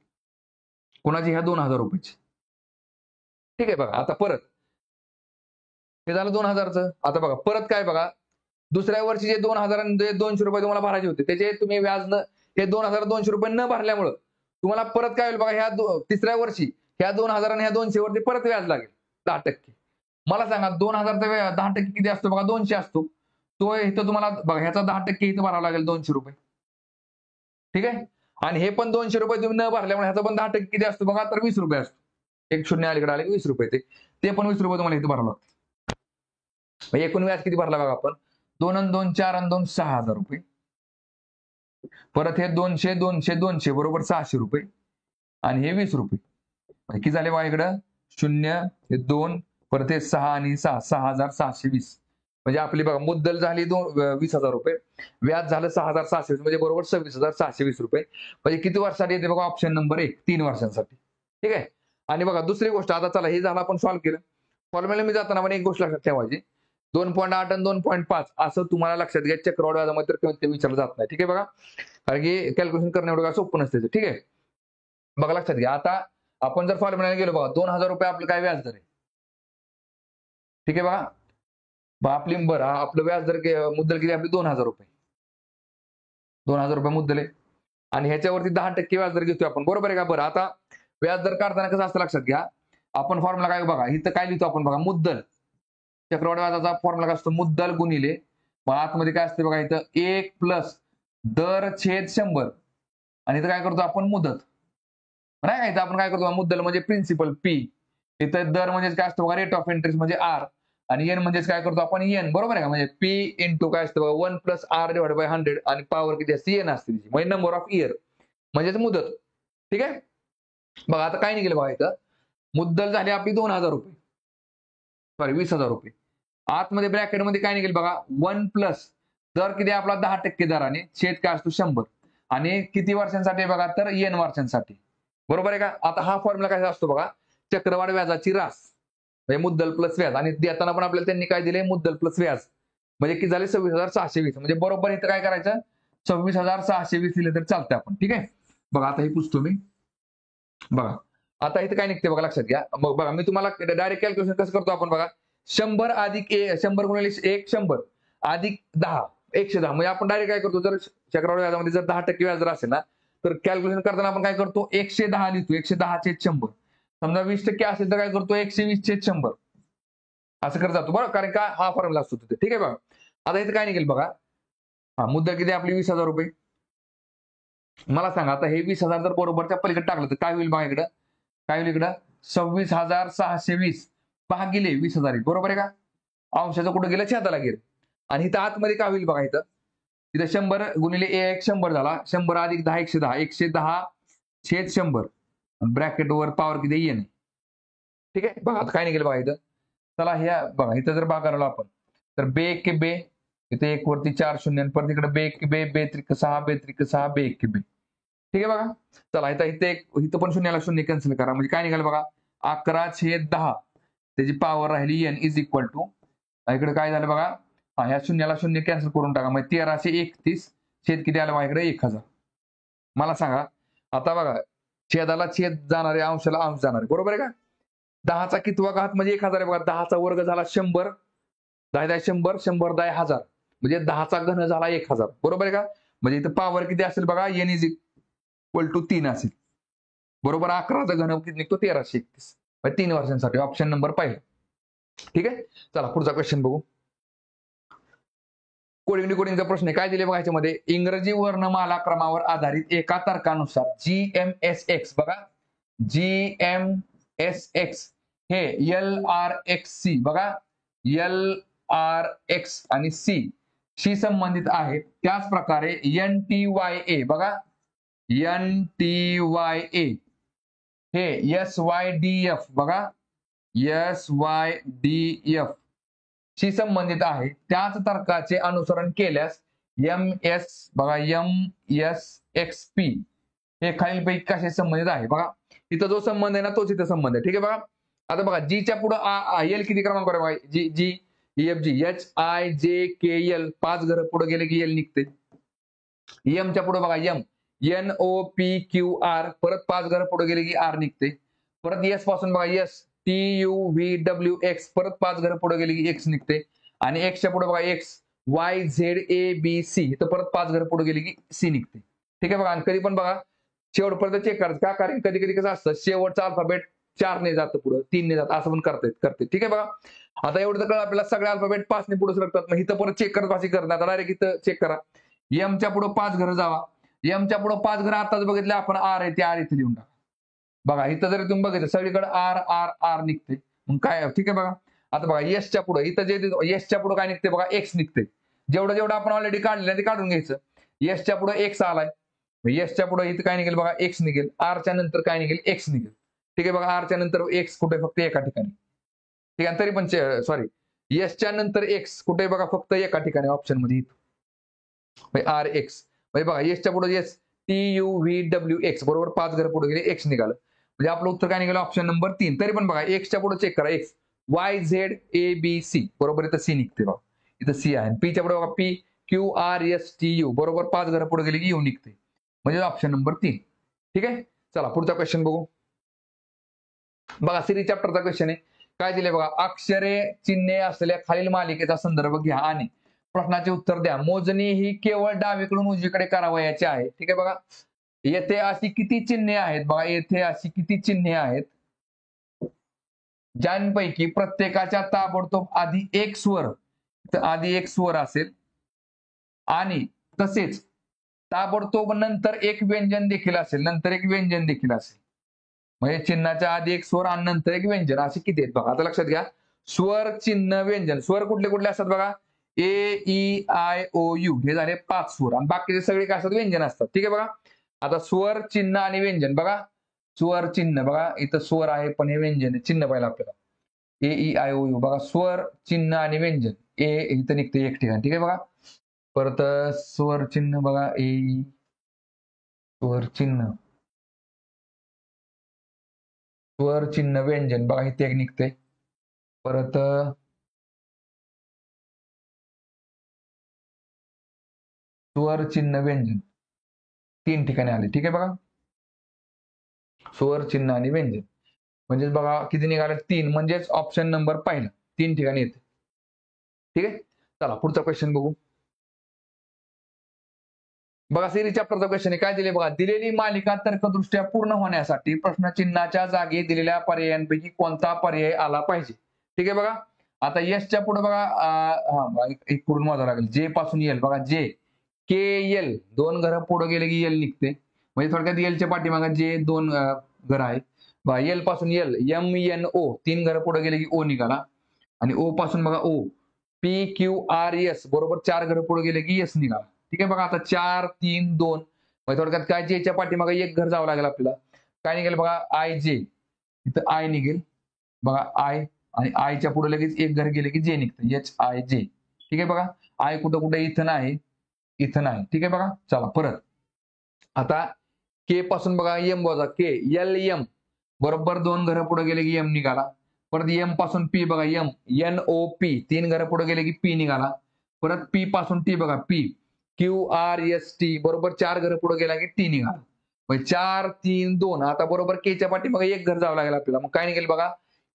कोणाची? ह्या 2,000 रुपयाची. ठीक आहे बघा, आता परत हे झालं 2,000चं. आता बघा परत काय बघा, दुसऱ्या वर्षी जे 2,000 आणि 200 रुपये तुम्हाला भरायचे होते, त्याचे तुम्ही व्याज न हे 2,200 रुपये न भरल्यामुळं तुम्हाला परत काय होईल बघा, ह्या तिसऱ्या वर्षी ह्या 2,000 आणि ह्या 200 वरती परत व्याज लागेल 10%. मला सांगा 2,000चा 10% किती असतो बघा? 200 असतो. तो इथं तुम्हाला बघा ह्याचा 10% इथं भरावा लागेल 200 रुपये. ठीक आहे. आणि हे पण 200 रुपये तुम्ही न भरल्यामुळे ह्याचा पण 10% किती असतो बघा? तर 20 रुपये असतो. एक शून्य अलीकडे आले 20 रुपये, ते पण 20 रुपये तुम्हाला इथं भरावं लागतं. एकूण व्याज किती भरला बघा आपण? 2 आणि 2 4 आणि 2 6,000 रुपये. परत हे 200 200 200 बरोबर 600 रुपये आणि हे 20 रुपये. किती झाले बघा इकडं? 0 हे 2 परत हे 6 आणि 6 6,620. म्हणजे आपली बघा मुद्दल झाली 20,000 रुपये, व्याज झालं 6,620 म्हणजे बरोबर 26,620 रुपये. म्हणजे किती वर्षासाठी येते बघा? ऑप्शन नंबर 1, 3 वर्षांसाठी. ठीक आहे. आणि बघा दुसरी गोष्ट, आता चला हे झालं आपण सॉल्व्ह केलं. फॉर्म्युला मी जाताना पण एक गोष्ट लक्षात ठेवायची, 2.8 आणि 2.5 असं तुम्हाला लक्षात घ्या. चक्रवाढ व्याजामध्ये तर ते विचारलं जात नाही. ठीक आहे बघा, कारण की कॅल्क्युलेशन करणं एवढं सोपं नसतं. ठीक आहे बघा, लक्षात घ्या. आता आपण जर फॉर्म्युला गेलो बघा, 2,000 रुपये आपलं काय व्याज दर आहे? ठीक आहे बघा, आपली बरं आपलं व्याज दर मुद्दल किती आपली? 2,000 रुपये. 2,000 रुपये मुद्दल आहे आणि ह्याच्यावरती 10% व्याज दर घेतोय आपण, बरोबर आहे का? बरं, आता व्याज दर काढताना कसं असतं लक्षात घ्या. आपण फॉर्म्युला काय बघा, इथं काय लिहितो आपण बघा? मुद्दल. चक्रवाढ व्याजाचा फॉर्म्युला काय असतो? मुद्दल गुणिले, मग आतमध्ये काय असते बघा इथं 1 प्लस दर छेद 100 आणि इथं काय करतो आपण? मुदत. नाही का, इथं आपण काय करतो? मुद्दल म्हणजे प्रिन्सिपल पी, इथं दर म्हणजे काय असतं बघा? रेट ऑफ इंटरेस्ट म्हणजे आर, आणि एन म्हणजेच काय करतो आपण? एन, बरोबर आहे का? म्हणजे पी इंटू काय असतं बघा? 1 प्लस आर डिवाइड बाय 100 आणि पॉवर किती असते? एन असते तिची, म्हणजे नंबर ऑफ इयर म्हणजेच मुदत. ठीक आहे बघा, आता काय निघेल बघा इथं? मुद्दल झाली आपली 2,000 रुपये, सॉरी 20,000 रुपये. आतमध्ये ब्रॅकेटमध्ये काय निघेल बघा? 1 प्लस दर किती आपला? 10% दराने, छेद काय असतो? 100 आणि किती वर्षांसाठी बघा? तर एन वर्षांसाठी, बरोबर आहे का? आता हा फॉर्म्युला काय असतो बघा? चक्रवाढ व्याजाची रास म्हणजे मुद्दल प्लस व्याज, आणि देताना पण आपल्याला त्यांनी काय दिले? मुद्दल प्लस व्याज, म्हणजे किती झाले? 26,620. म्हणजे बरोबर इथं काय करायचं? 26,620 लिहिले तर चालतंय आपण. ठीक आहे बघा, आता हे पुसतो मी. बघा आता इथं काय निघते बघा, लक्षात घ्या. मग बघा मी तुम्हाला डायरेक्ट कॅल्क्युलेशन कसं करतो आपण बघा? 100 अधिक 100 गुणिले 1 100 अधिक 10 110. म्हणजे आपण डायरेक्ट काय करतो? जर चक्रवाढ व्याजामध्ये जर 10% व्याज जर असेल ना, तर कॅल्क्युलेशन करताना आपण काय करतो? 110 लिहितो. 110 छेद 100. समजा 20% असेल तर काय करतो? 120 छेद 100 असं करत जातो, बरं, कारण का हा फॉर्म्युला असतो तिथे. ठीक आहे बघा, आता इथे काय निघेल बघा? हा मुद्दल किती आपली? 20,000 रुपये. मला सांगा आता हे 20,000 जर बरोबरच्या पलीकडे टाकलं तर काय होईल बघा? इकडं काय होईल? इकडं 26,620 भागिले 20,000, बरोबर आहे का? अंशाचं कुठं गेलं? छेदाला गेलं. आणि इथं आतमध्ये काय होईल बघा? इथं 100 गुणिले 1 100 झाला, 100 अधिक 10 110 110 छेद 100 ब्रॅकेट वर पॉवर किती? येणे. ठीक आहे बघा, आता काय निघेल बघा इथं? चला ह्या बघा, इथं जर भाग करायला आपण तर बे के बे, इथे 1 वरती 4 शून्य, परत इकडे बे के बे, बे त्रिक 6 बे त्रिक 6 बे के बे. ठीक आहे बघा, चला इथं पण शून्याला शून्य कॅन्सल करा, म्हणजे काय निघाल बघा? 11/10 त्याची पॉवर राहिली एन इज इक्वल टू, इकडे काय झालं बघा? हा, ह्या शून्याला शून्य कॅन्सल करून टाका, म्हणजे 1331 छेद किती आलं बघा? इकडे 1,000. मला सांगा आता बघा, छेदाला छेद जाणारे, अंशाला अंश जाणारे, बरोबर आहे का? 10चा कितवा घात म्हणजे 1,000 आहे बघा. 10चा वर्ग झाला 100, 10 100 100 10 1000 म्हणजे 10चा घन झाला 1,000, बरोबर आहे का? म्हणजे इथं पॉवर किती असेल बघा? एन इज इक्वल टू 3 असेल, बरोबर. 11चा घन किती निघतो? 1331. 3 वर्षांसाठी ऑप्शन नंबर पहिला. ठीक आहे, चला पुढचा क्वेश्चन बघू. कोडिंग डिकोडिंगचा प्रश्न आहे. काय दिले बघा याच्यामध्ये? इंग्रजी वर्णमाला क्रमावर आधारित एका तर्कानुसार GMSX बघा, GMSX हे LRXC बघा, LRX आणि C शी संबंधित आहे. त्याच प्रकारे NTYA बघा, NTYA हे SYDF बघा, SYDF शी संबंधित आहे त्याच तर्काचे अनुसरण केल्यास MSXP हे खालीलपैकी कशाशी संबंधित आहे? बघा इथं जो संबंध आहे ना तोच इथं संबंध आहे. ठीक आहे बघा. आता बघा जीच्या पुढे एल किती क्रमांक आहे? जी EFG HIJKL 5 घरं पुढे गेले की एल निघते. एमच्या पुढे बघा NOPQR परत 5 घरं पुढे गेले की आर निघते. परत एस पासून बघा TUVWX परत 5 घरं पुढे गेले की एक्स निघते. आणि एक्सच्या पुढे बघा XYZABC तर परत 5 घरं पुढे गेली की सी निघते. ठीक आहे बघा. आणि कधी पण बघा शेवटपर्यंत चेक करायचं का? कारण कधी कधी कसं असतं शेवटचा अल्फाबेट 4 ने जातं पुढे 3 ने जातं असं पण करते. ठीक आहे बघा. आता एवढं तर कळलं आपल्याला सगळे अल्फाबेट 5 ने पुढे सरकतात. मग इथं परत चेक करत करणार डायरेक्ट इथं चेक करा. एमच्या पुढे 5 घरं जावा. एमच्या पुढे 5 घरं आताच बघितले आपण आर आहे ते आर इथे लिहून टाका. बघा इथं जरी तुम्ही बघितलं सगळीकडे आर आर आर निघते. मग काय ठीक आहे बघा. आता बघा एसच्या पुढे इथं जे एसच्या पुढे काय निघते बघा एक्स निघते. जेवढं आपण ऑलरेडी काढलेलं ते काढून घ्यायचं. एसच्या पुढे एक्स आलाय. एसच्या पुढे इथं काय निघेल बघा एक्स निघेल. आरच्या नंतर काय निघेल एक्स निघेल. ठीक आहे बघा. आरच्या नंतर एक्स कुठे फक्त एका ठिकाणी. ठीक आहे तरी पण सॉरी एसच्या नंतर एक्स कुठे बघा फक्त एका ठिकाणी ऑप्शन मध्ये आर एक्स बघा एसच्या पुढे एस TUVWX बरोबर 5 घरं पुढे गेले एक्स निघालं. म्हणजे आपलं उत्तर काय निघालं ऑप्शन नंबर 3. तरी पण बघा एक्सच्या पुढे चेक करा XYZABC बरोबर इथं सी निघते बघा. इथं सी आहे. पीच्या पुढे बघा PQRSTU बरोबर 5 घरं पुढे गेले की यू निघते. म्हणजे ऑप्शन नंबर 3. ठीक आहे. चला पुढचा क्वेश्चन बघू. बघा सिरीज चॅप्टरचा क्वेश्चन आहे. काय दिले बघा अक्षरे चिन्हे असलेल्या खालील मालिकेचा संदर्भ घ्या आणि प्रश्नाचे उत्तर द्या. मोजणी ही केवळ डावीकडून उजवीकडे करावयाची आहे. ठीक आहे बघा. येथे अशी किती चिन्हे आहेत? बघा येथे अशी किती चिन्हे आहेत ज्यांपैकी प्रत्येकाच्या ताबडतोब आधी एक स्वर असेल आणि तसेच ताबडतोब नंतर एक व्यंजन देखील असेल. म्हणजे चिन्हाच्या आधी एक स्वर आणि नंतर एक व्यंजन असे किती आहेत बघा. आता लक्षात घ्या स्वर चिन्ह व्यंजन. स्वर कुठले कुठले असतात बघा AEIOU हे झाले 5 स्वर आणि बाकीचे सगळे काय असतात व्यंजन असतात. ठीक आहे बघा. आता स्वर चिन्ह आणि व्यंजन बघा. स्वर चिन्ह बघा इथं स्वर आहे पण हे व्यंजन आहे. चिन्ह पाहिलं आपल्याला AEIOU बघा स्वर चिन्ह आणि व्यंजन ए इथं निघते एक ठिकाणी. ठीक आहे बघा. परत स्वर चिन्ह बघा स्वर चिन्ह व्यंजन बघा इथे एक निघते. परत स्वर चिन्ह व्यंजन 3 ठिकाणी आले. ठीक आहे बघा. स्वर चिन्ह आणि व्यंजन म्हणजेच बघा किती निघाले 3 म्हणजेच ऑप्शन नंबर पहिला 3 ठिकाणी येते. ठीक आहे. चला पुढचा क्वेश्चन बघू. बघा सिरीज चॅप्टरचा क्वेश्चन आहे. काय दिले बघा दिलेली मालिका तर्कदृष्ट्या पूर्ण होण्यासाठी प्रश्नचिन्हाच्या जागी दिलेल्या पर्यायांपैकी कोणता पर्याय आला पाहिजे? ठीक आहे बघा. आता यशच्या पुढे बघा एक पुढून मोजावं लागेल. जे पासून येल बघा जे KL 2 घरं पुढे गेले की एल निघते. म्हणजे थोडक्यात एलच्या पाठीमागे जे 2 घरं आहेत बघा. एल पासून एल MNO 3 घरं पुढे गेले की ओ निघाला. आणि ओ पासून बघा O PQRS बरोबर 4 घरं पुढे गेले की एस निघाला. ठीक आहे बघा. आता 4 3 2 म्हणजे थोडक्यात काय जेच्या पाठीमागे एक घर जावं लागेल आपल्याला. काय निघेल बघा IJ इथं आय निघेल बघा आय आणि आयच्या पुढे लगेच एक घर गेले की जे निघतं HIJ. ठीक आहे बघा. आय कुठं कुठे इथं नाही. ठीक आहे बघा. चला परत आता के पासून बघा एम वजा के LM बरोबर 2 घरं पुढे गेले की एम निघाला. परत एम पासून पी बघा NOP 3 घरं पुढे गेले की पी निघाला. परत पी पासून टी बघा QRST बरोबर 4 घरं पुढे गेला की टी निघाला. म्हणजे 4 3 2 आता बरोबर केच्या पाठीमागे एक घर जावं लागेल आपल्याला. मग काय निघेल बघा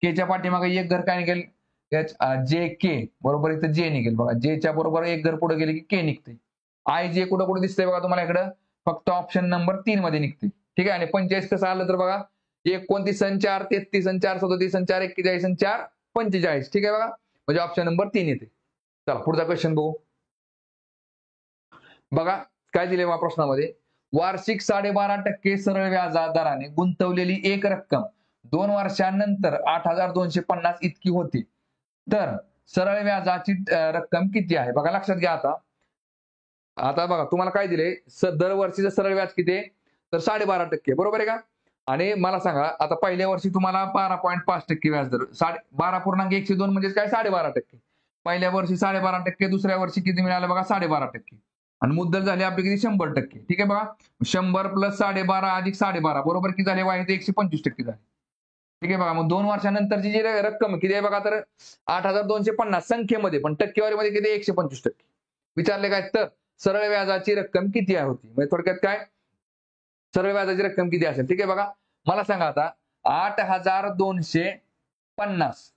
केच्या पाठीमागे एक घर काय निघेल JK बरोबर इथं जे निघेल बघा. जेच्या बरोबर एक घर पुढे गेले की के निघते. IJ कुठं कुठे दिसतंय बघा तुम्हाला इकडं फक्त ऑप्शन नंबर 3 मध्ये निघते. ठीक आहे. आणि 45 कसं आलं तर बघा 29 आणि 4 33 आणि 4 37 आणि 4 41 आणि 4 45. ठीक आहे बघा. म्हणजे ऑप्शन नंबर 3 येते. चला पुढचा क्वेश्चन बघू. बघा काय दिले बघा प्रश्नामध्ये वार्षिक 12.5% सरळ व्याजदराने गुंतवलेली एक रक्कम 2 वर्षांनंतर 8,250 इतकी होती. तर सरळ व्याजाची रक्कम किती आहे? बघा लक्षात घ्या. आता बघा तुम्हाला काय दिले दरवर्षीचं सरळ व्याज किती आहे तर 12.5% बरोबर आहे का? आणि मला सांगा आता पहिल्या वर्षी तुम्हाला 12.5% व्याज दर 12.102 म्हणजे काय 12.5%. पहिल्या वर्षी 12.5%, दुसऱ्या वर्षी किती मिळालं बघा 12.5%. आणि मुद्दल झाली आपली किती 100%. ठीक आहे बघा, 100 प्लस 12.5 अधिक 12.5 बरोबर किती झाले वाय 125% झाले. ठीक आहे बघा, मग 2 वर्षानंतरची जी रक्कम किती आहे बघा, तर 8,250 संख्येमध्ये, पण टक्केवारीमध्ये किती 125%. विचारले काय तर सरळ व्याजाची रक्कम किती होती, म्हणजे थोडक्यात काय सरळ व्याजाची रक्कम किती असेल. ठीक आहे बघा, मला सांगा आता 8,250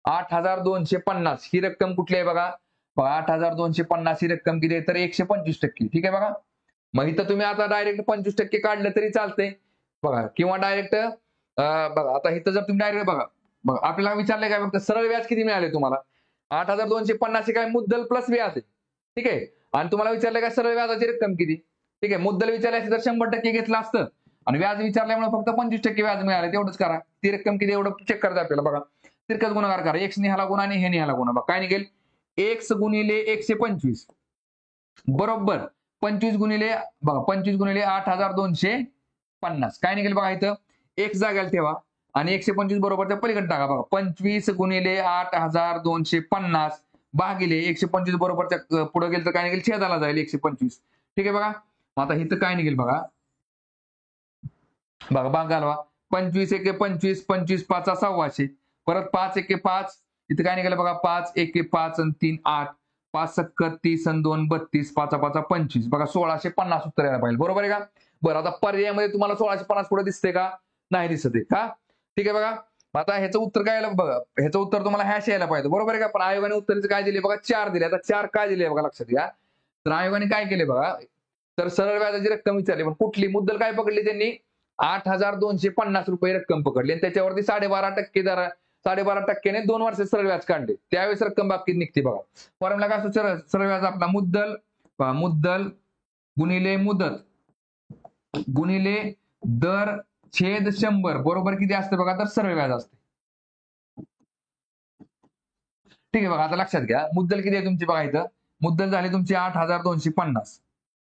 8,250 ही रक्कम कुठली आहे बघा. 8,250 ही रक्कम किती आहे तर 125%. ठीक आहे बघा, मग इथं तुम्ही आता डायरेक्ट 25% काढलं तरी चालतंय बघा, किंवा डायरेक्ट बघा आता इथं जर तुम्ही डायरेक्ट बघा बघा आपल्याला विचारलंय काय फक्त सरळ व्याज किती मिळाले तुम्हाला 8,250 हे काय मुद्दल प्लस व्याज आहे. ठीक आहे, आणि तुम्हाला विचारलंय काय सरळ व्याजाची रक्कम किती. ठीक आहे, मुद्दल विचारले असते तर 100% घेतलं असतं, आणि व्याज विचारल्यामुळे फक्त 25% व्याज मिळाले, तेवढंच करा. ती रक्कम किती एवढं चेक करता आपल्याला बघा. तिरकस गुणाकार करा, एक्स निहाला गुणा आणि हे निहाला गुणा. बघा काय निघेल, एक्स गुणिले 125 बरोबर 25 गुणिले बघा 25 गुणिले 8,250 काय निघेल बघा, इथं एक्स जाग्याला ठेवा आणि 125 बरोबर त्या पलीकडे टाका. बघा 25 गुणिले 8,250 भागिले 125 बरोबरच्या पुढे गेलं तर काय निघेल छेदाला जाईल 125. ठीक आहे बघा, आता इथं काय निघेल बघा बघा भाग घालवा 25 एके 25 25 पाचा 1,600 परत 5 एके 5 इथं काय निघालं बघा 5 एके 5 आणि 3 8 5 सक्क 30 आणि 2 32 पाचा पाचा 25 बघा 1,650 उत्तर यायला पाहिजे. बरोबर आहे का. बरं आता पर्यायामध्ये तुम्हाला 1,650 पुढे दिसते का नाही दिसत आहे का. ठीक आहे बघा, आता ह्याचं उत्तर काय यायला बघा, ह्याचं उत्तर तुम्हाला हॅश यायला पाहिजे. बरोबर आहे का, पण आयोगाने उत्तराचं काय दिले बघा 4 दिले. आता 4 काय दिले बघा लक्षात घ्या. तर आयोगाने काय केले बघा, तर सरळ व्याजाची रक्कम विचारली, पण कुठली मुद्दल काय पकडली त्यांनी 8,250 रुपये रक्कम पकडली आणि त्याच्यावरती 12.5% दर 12.5%ने 2 वर्ष सरळ व्याज काढले, त्यावेळेस रक्कम बाकी निघते बघा. फॉर्म्युला काय असतो सरळ व्याज आपला मुद्दल गुणिले मुदत गुणिले दर छेद 100 बरोबर किती असते बघा तर सरळ व्याज असते. ठीक आहे बघा, आता लक्षात घ्या मुद्दल किती आहे तुमची बघा, इथं मुद्दल झाली तुमची 8,250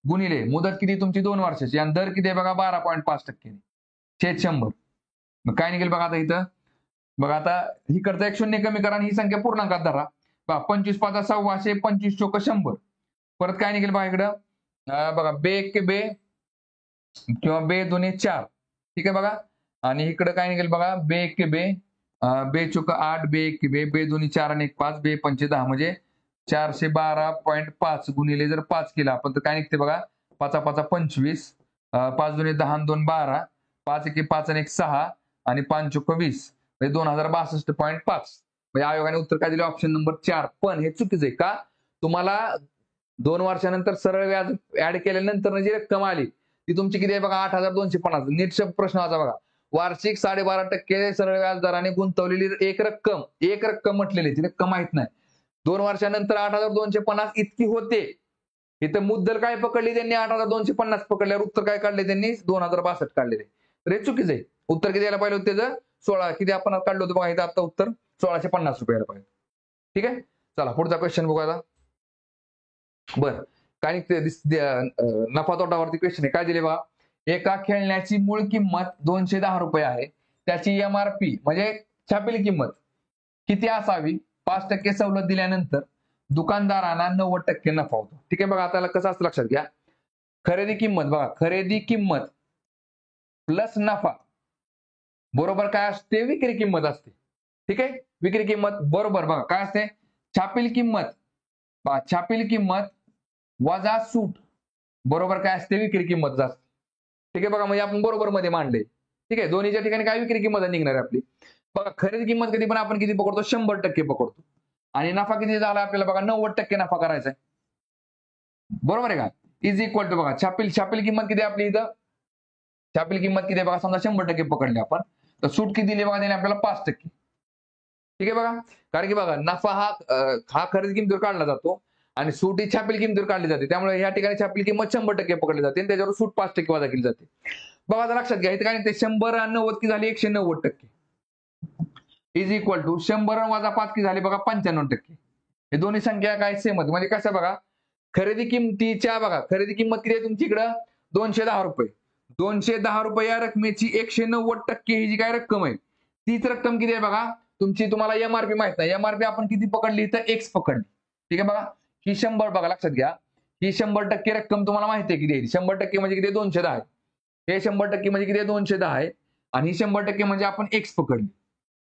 गुणिले मुदत किती तुमची 2 वर्षाची आणि दर किती आहे बघा 12.5% छेद 100. मग काय निघेल बघा आता इथं बघा, आता ही करता एक शून्य कमी करा आणि ही संख्या पूर्णांकात धरा. 25 पाचा 1,600 25 चोक 100 परत काय निघेल बघा इकडं बघा बे के बे किंवा बे दोन्ही 4. ठीक आहे बघा, आणि इकडे काय निघेल बघा बे के बे बे चोक 8 बे के बे बे दोन्ही 4 आणि 1 5 बे 5 10 म्हणजे 412.5 गुणिले जर 5 केला आपण तर काय निघते बघा 5 5 25 5 दोन्ही 10 आणि 2 12 5 1 5 आणि 1 6 आणि 5 चोक 20 म्हणजे 2062.5. म्हणजे आयोगाने उत्तर काय दिले ऑप्शन नंबर 4. पण हे चुकीचं आहे का, तुम्हाला 2 वर्षानंतर सरळ व्याज ऍड केल्यानंतर जी रक्कम आली ती तुमची किती आहे बघा 8,250. नीट प्रश्न वाचा बघा, वार्षिक 12.5% सरळ व्याज दराने गुंतवलेली एक रक्कम म्हटलेली ती रक्कम माहित नाही. 2 वर्षानंतर 8,250 इतकी होते. इथं मुद्दल काय पकडली त्यांनी 8,250 पकडल्यावर उत्तर काय काढले त्यांनी 2,062 काढलेले. तर हे चुकीचं आहे. उत्तर किती यायला पाहिजे त्याचं 16 किती आपण काढलं होतं बघा इथं आता उत्तर 1,650 रुपये यायला पाहिजे. ठीक आहे, चला पुढचा क्वेश्चन बघू आता. बरं काय नफा तोटावरती क्वेश्चन आहे. काय दिले बघा, एका खेळण्याची मूळ किंमत 210 रुपये आहे, त्याची MRP म्हणजे छापील किंमत किती असावी 5% सवलत दिल्यानंतर दुकानदारांना 90% नफा होतो. ठीक आहे बघा, आता कसं असतं लक्षात घ्या, खरेदी किंमत बघा खरेदी किंमत प्लस नफा बरोबर काय असते विक्री किंमत असते. ठीक आहे, विक्री किंमत बरोबर बघा काय असते छापील किंमत वजा सूट बरोबर काय असते विक्री किंमत असते. ठीक आहे बघा, म्हणजे आपण बरोबर मध्ये मांडले. ठीक आहे, दोन्हीच्या ठिकाणी काय विक्री किंमत निघणार आहे आपली. बघा खरेदी किंमत कधी पण आपण किती पकडतो 100% पकडतो, आणि नफा किती झाला आपल्याला बघा 90% नफा करायचा आहे. बरोबर आहे का, इज इक्वल टू बघा छापील किंमत किती आपली इथं छापील किंमत किती बघा समजा 100% पकडली आपण, तर सूट किती दिली बघा त्याने आपल्याला 5%. ठीक आहे बघा, कारण की बघा नफा हा खरेदी किमतीवर काढला जातो आणि सूट ही छापील किमतीवर काढली जाते, त्यामुळे या ठिकाणी छापील किंमत 100% पकडली जाते आणि त्याच्यावर सूट 5% वजा केली जाते. बघा आता लक्षात घ्या इथे काय ते 100 आणि 90 की झाली 190% इज इक्वल टू 100 वजा 5 की झाली बघा 95%. हे दोन्ही संख्या काय सेमच, म्हणजे कसं बघा खरेदी किंमत किती आहे तुमची इकडं 210 रुपये. 210 रुपये या रकमेची 190% ही जी काय रक्कम आहे तीच रक्कम किती आहे बघा तुम्हाला एमआरपी माहित नाही, एमआरपी आपण किती पकडली तर एक्स पकडली. ठीक आहे बघा, ही 100 बघा लक्षात घ्या, ही 100% रक्कम तुम्हाला माहिती आहे किती आहे. 100% म्हणजे किती 210 आहे. हे 100% म्हणजे किती 210 आहे आणि ही 100% म्हणजे आपण एक्स पकडली.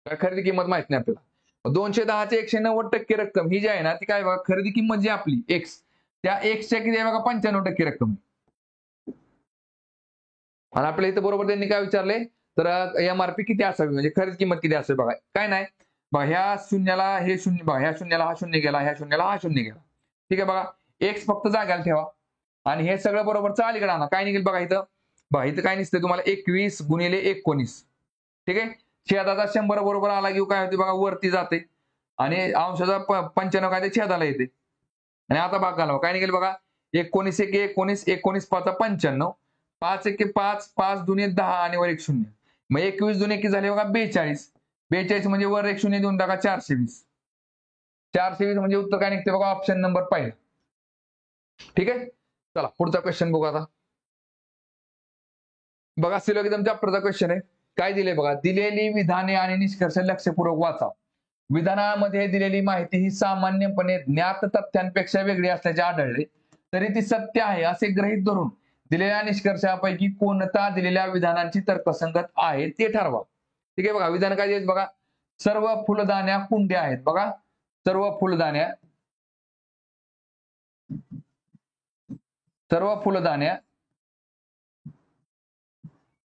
काय खरेदी किंमत माहित नाही आपल्याला. 210 चे 190% रक्कम ही जी आहे ना ती काय बघा, खरेदी किंमत जी आपली एक्स, त्या एक्सच्या किती आहे बघा 95% रक्कम. आणि आपल्या इथं बरोबर त्यांनी काय विचारले तर एमआरपी किती असावी म्हणजे खरेदी किंमत किती असावी बघा. काय नाही बघा, ह्या शून्याला हे शून्य बघा, ह्या शून्याला हा शून्य गेला, ह्या शून्याला हा शून्य गेला. ठीक आहे बघा, एक्स फक्त जाग्याला ठेवा आणि हे सगळं बरोबर अलीकडे आणा. काय निघेल बघा इथं, बघा इथं काय निघते तुम्हाला 21 गुणिले 19. ठीक आहे, छेदाचा 100 बरोबर आला की काय होते बघा वरती जाते आणि अंशाचा 95 काय ते छेदाला येते. आणि आता भाग घालावा, काय निघेल बघा 19 एक 19, 19 पाच 95, 5 एक 5, 5 दुने 10 आणि वर एक शून्य. मग 21 दुने किती झाले बघा 42. 42 म्हणजे वर एक शून्य देऊन टाका 420. 420 म्हणजे उत्तर काय निघते बघा ऑप्शन नंबर पहिला. ठीक आहे, चला पुढचा क्वेश्चन बघू आता. बघा सिलोगिझम चॅप्टरचा क्वेश्चन आहे. काय दिले बघा, दिलेली विधाने आणि निष्कर्ष लक्षपूर्वक वाचा. विधानामध्ये दिलेली माहिती ही सामान्यपणे ज्ञात तथ्यांपेक्षा वेगळी असल्याचे आढळले तरी ती सत्य आहे असे गृहीत धरून दिलेल्या निष्कर्षापैकी कोणता दिलेल्या विधानांची तर्कसंगत आहे ते ठरवा. ठीक आहे बघा, विधान काय आहेत बघा, सर्व फुलदाण्या कुंड्या आहेत. बघा सर्व फुलदाण्या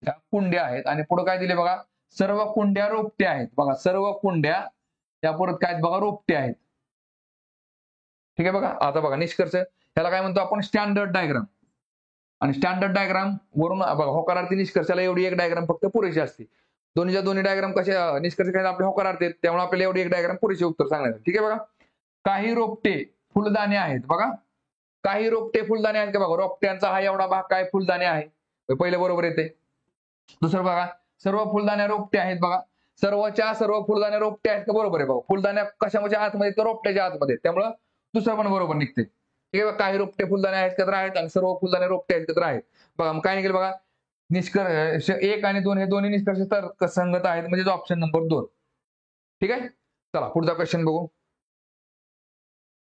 त्या कुंड्या आहेत आणि पुढे काय दिले बघा, सर्व कुंड्या रोपट्या आहेत. बघा सर्व कुंड्या त्या परत काय बघा रोपट्या आहेत. ठीक आहे बघा, आता बघा निष्कर्ष त्याला काय म्हणतो आपण स्टँडर्ड डायग्राम. आणि स्टँडर्ड डायग्राम वरून बघा होकारार्थी निष्कर्षाला एवढी एक डायग्राम फक्त पुरेशी असते. दोन्हीच्या दोन्ही डायग्राम कसे निष्कर्ष काय आपले होकारार्थी आहेत, त्यामुळे आपल्याला एवढी एक डायग्राम पुरेशी उत्तर सांगणार. ठीक आहे बघा, काही रोपटे फुलदाणे आहेत. बघा काही रोपटे फुलदाणे आहेत का बघा, रोपट्यांचा हा एवढा भाग काय फुलदाणे आहे, पहिलं बरोबर येते. दुसरं बघा सर्व फुलदाण्या रोपटे आहेत. बघा सर्व फुलदाण्या रोपटे आहेत का बरोबर आहे बघा, फुलदाण्या कशामध्ये आतमध्ये तर रोपट्याच्या आतमध्ये, त्यामुळं दुसरं पण बरोबर निघते. ठीक आहे, काही रोपटे फुलदाणे आहेत का तर आहेत आणि सर्व फुलदाणे रोपटे आहेत का तर आहेत. बघा मग काय निघेल बघा, निष्कर्ष 1 आणि 2 हे दोन्ही निष्कर्ष तर्कसंगत आहेत म्हणजे ऑप्शन नंबर 2. ठीक आहे, चला पुढचा क्वेश्चन बघू.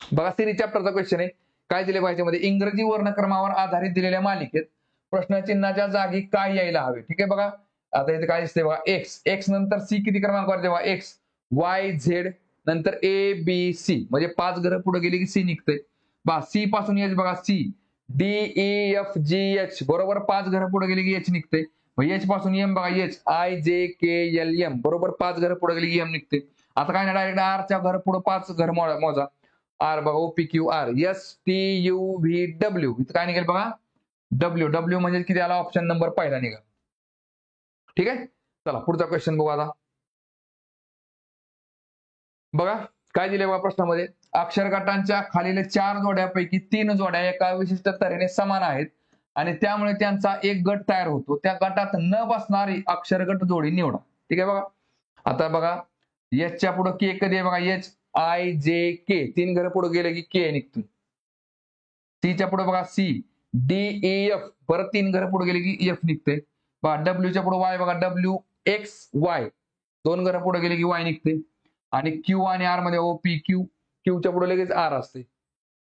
बघा सिरीज चॅप्टरचा क्वेश्चन आहे. काय दिले पाहिजे मध्ये, इंग्रजी वर्णक्रमावर आधारित दिलेल्या मालिकेत प्रश्नचिन्हाच्या जागी काय यायला हवे. ठीक आहे बघा, आता इथे काय दिसते बघा एक्स नंतर सी किती क्रमांकावर तेव्हा एक्स वाय झेड नंतर ए बी सी म्हणजे 5 घरं पुढे गेली की सी निघते. बा सी पासून एच बघा C D E F G H बरोबर 5 घरं पुढे गेली की एच निघते. मग एच पासून एम बघा एच आय जे के एल एम बरोबर 5 घरं पुढे गेली की एम निघते. आता काय नाही डायरेक्ट आरच्या घर पुढे 5 घर मोजा. आर बघा O P Q R S T U V W इथं काय निघेल बघा डब्ल्यू म्हणजे किती आला ऑप्शन नंबर पहिला निघा. ठीक आहे, चला पुढचा क्वेश्चन बघू आता. बघा काय दिले बघा प्रश्नामध्ये, अक्षर गटांच्या खालील 4 जोड्यापैकी 3 जोड्या एका विशिष्ट तऱ्हेने समान आहेत आणि त्यामुळे त्यांचा एक गट तयार होतो. त्या गटात न बसणारी अक्षरगट जोडी निवडा. ठीक आहे बघा, आता बघा एचच्या पुढे के कधी आहे बघा एच आय जे के 3 घरं पुढे गेले की के निघतो. सीच्या पुढे बघा सी डी ई एफ परत 3 घरं पुढे गेले की एफ निघते. बघा डब्ल्यूच्या पुढे वाय बघा डब्ल्यू एक्स वाय 2 घरं पुढे गेले की वाय निघते. आणि क्यू आणि आर मध्ये ओपी क्यूच्या पुढे लगेच आर असते,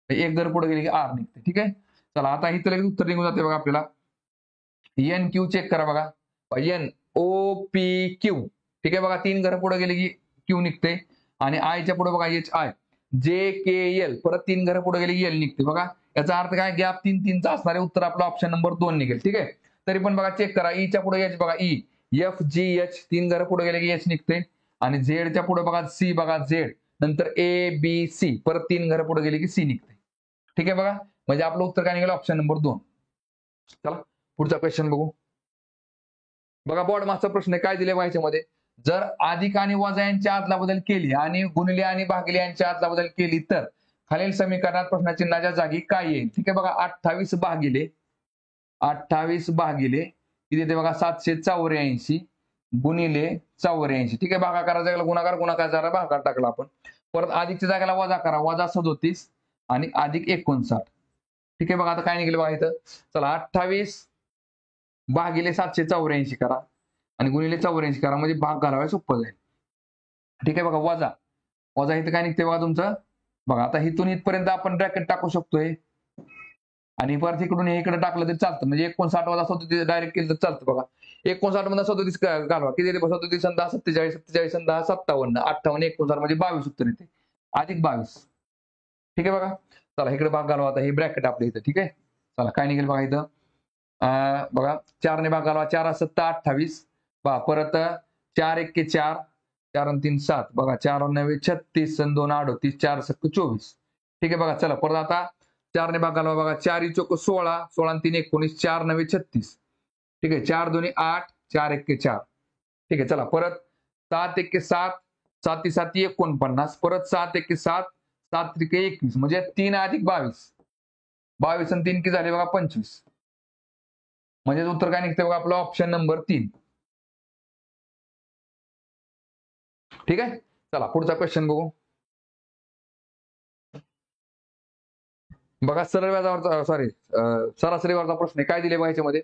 एक घर पुढे गेले की आर निघते. ठीक आहे, चला आता इथं लगेच उत्तर निघून जाते बघा आपल्याला. एन क्यू चेक करा बघा एन ओ पी क्यू. ठीक आहे बघा 3 घरं पुढे गेले की क्यू निघते आणि आयच्या पुढे बघा एच आय जे के एल परत 3 घरं पुढे गेले की एल निघते. बघा याचा अर्थ काय गॅप 3-3चा असणारे उत्तर आपलं ऑप्शन नंबर 2 निघेल. ठीक आहे, तरी पण बघा चेक करा ईच्या पुढे एच बघा ई एफ जी एच 3 घरं पुढे गेले की एच निघते आणि झेडच्या पुढे बघा सी बघा झेड नंतर ए बी सी परत 3 घरं पुढे गेले की सी निघते. ठीक आहे बघा, म्हणजे आपलं उत्तर काय निघेल ऑप्शन नंबर 2. चला पुढचा क्वेश्चन बघू. बघा बोर्ड मास्टर प्रश्न काय दिले मध्ये, जर अधिक आणि वजा यांच्या आदला बदल केली आणि गुणले आणि भागले यांच्या आदला बदल केली तर खालील समीकरणात प्रश्नचिन्हाच्या जागी काय येईल. ठीक आहे बघा 28 भागिले किती येते बघा 784 गुणिले 84. ठीक आहे, भागाकाराच्या जागेला गुणाकार भागाकार टाकला आपण. परत अधिकच्या जागेला वजा करा वजा 37 आणि अधिक 59. ठीक आहे बघा आता काय निघेल बघा इथं, चला 28 भागिले 784 करा आणि गुणिले 84 करा म्हणजे भाग घालावा सोपं जाईल. ठीक आहे बघा. वजा वजा इथं काय निघते बघा तुमचं. बघा आता इथून इथपर्यंत आपण ब्रॅकेट टाकू शकतोय आणि परत इकडून हे इकडे टाकलं तरी चालतं. म्हणजे 59 वजा 37 डायरेक्ट केलं तर चालतं बघा. 59 मधून 37 घालवा. किती 37 आणि 10 47, 47 आणि 10 57, 58 59 म्हणजे 22 उत्तर येते. अधिक 22. ठीक आहे बघा. चला इकडे भाग घालवा. आता हे ब्रॅकेट आपल्या इथं. ठीक आहे. चला काय निघेल बघा इथं. बघा 4 ने भाग घालवा. 4 7 28. बघा परत 4 1 4, 4 आणि 3 7. बघा 4 9 36 आणि 2 38, 4 7 24. ठीक आहे बघा. चला परत आता 4 ने भाग घालवा. बघा 4 चोक 16, 16 आणि 3 19, 4 9 36. ठीक आहे. 4 2 8, 4 1 4. ठीक आहे. चला परत 7 1 7, 7 7 49. परत 7 1 7, 7 3 21. म्हणजे 3 अधिक 22. 22 आणि 3 किती झाले बघा 25. म्हणजे उत्तर काय निघते बघा आपलं ऑप्शन नंबर 3. ठीक आहे. चला पुढचा क्वेश्चन बघू. बघा सरळ व्याजावरचा सरासरी वरचा प्रश्न आहे. काय दिले बघा याच्यामध्ये.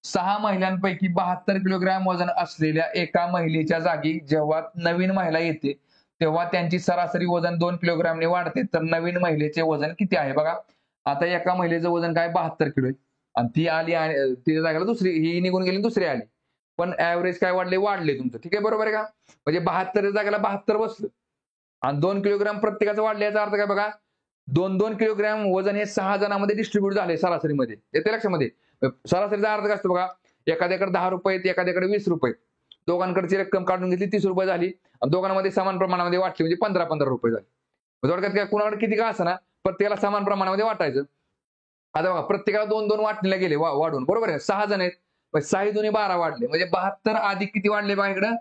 6 महिलांपैकी 72 किलोग्रॅम वजन असलेल्या एका महिलेच्या जागी जेव्हा नवीन महिला येते तेव्हा त्यांची सरासरी वजन 2 किलोग्रॅमने वाढते. तर नवीन महिलेचे वजन किती आहे बघा. आता एका महिलेचं वजन काय 72 किलो आहे आणि ती आली आणि तिच्या जागेला दुसरी ही निघून गेली दुसरी आली. पण ऍव्हरेज काय वाढले तुमचं. ठीक आहे बरोबर आहे का. म्हणजे 72 जागेला 72 बसलं आणि 2 किलोग्राम प्रत्येकाचं वाढले. याचा अर्थ काय बघा. 2-2 किलोग्राम वजन हे 6 जणांमध्ये डिस्ट्रीब्यूट झाले सरासरीमध्ये. येते लक्षामध्ये. सरासरीचा अर्थ काय असतो बघा. एखाद्याकडे 10 रुपये एखाद्याकडे 20 रुपये. दोघांकडची रक्कम काढून घेतली 30 रुपये झाली आणि दोघांमध्ये समान प्रमाणामध्ये वाटली म्हणजे 15-15 रुपये झाले. थोडक्यात काय कुणाकडे किती का ना प्रत्येकाला समान प्रमाणामध्ये वाटायचं. आता बघा प्रत्येकाला 2-2 वाटणीला गेले वाढून बरोबर आहे. 6 जण आहेत. 6 दुनी 12 वाढले म्हणजे 72 अधिक किती वाढले बघा इकडं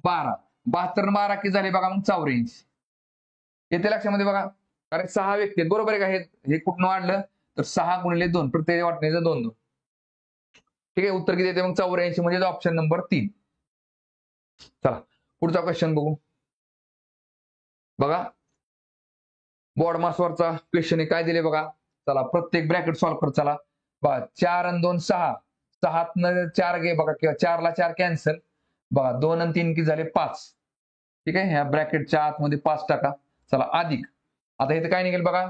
12. 72 12 किती झाले बघा मग 84. येते लक्षामध्ये बघा. कारण 6 व्यक्ती आहेत बरोबर आहे का. हे कुठून वाढलं तर 6 गुणिले 2 प्रत्येक वाटणीचं 2-2. ठीक आहे. उत्तर किती येते मग 84 म्हणजे ऑप्शन नंबर 3. चला पुढचा क्वेश्चन बघू. बघा बोर्ड मासवरचा क्वेश्चन आहे. काय दिले बघा. चला प्रत्येक ब्रॅकेट सॉल्व्ह कर. चला बघा 4 आणि 2 6. 6 4 घे बघा किंवा 4 ला 4 कॅन्सल. बघा 2 आणि 3 किती झाले 5. ठीक आहे. ह्या ब्रॅकेटच्या आतमध्ये 5 टाका. चला अधिक. आता इथे काय निघेल बघा.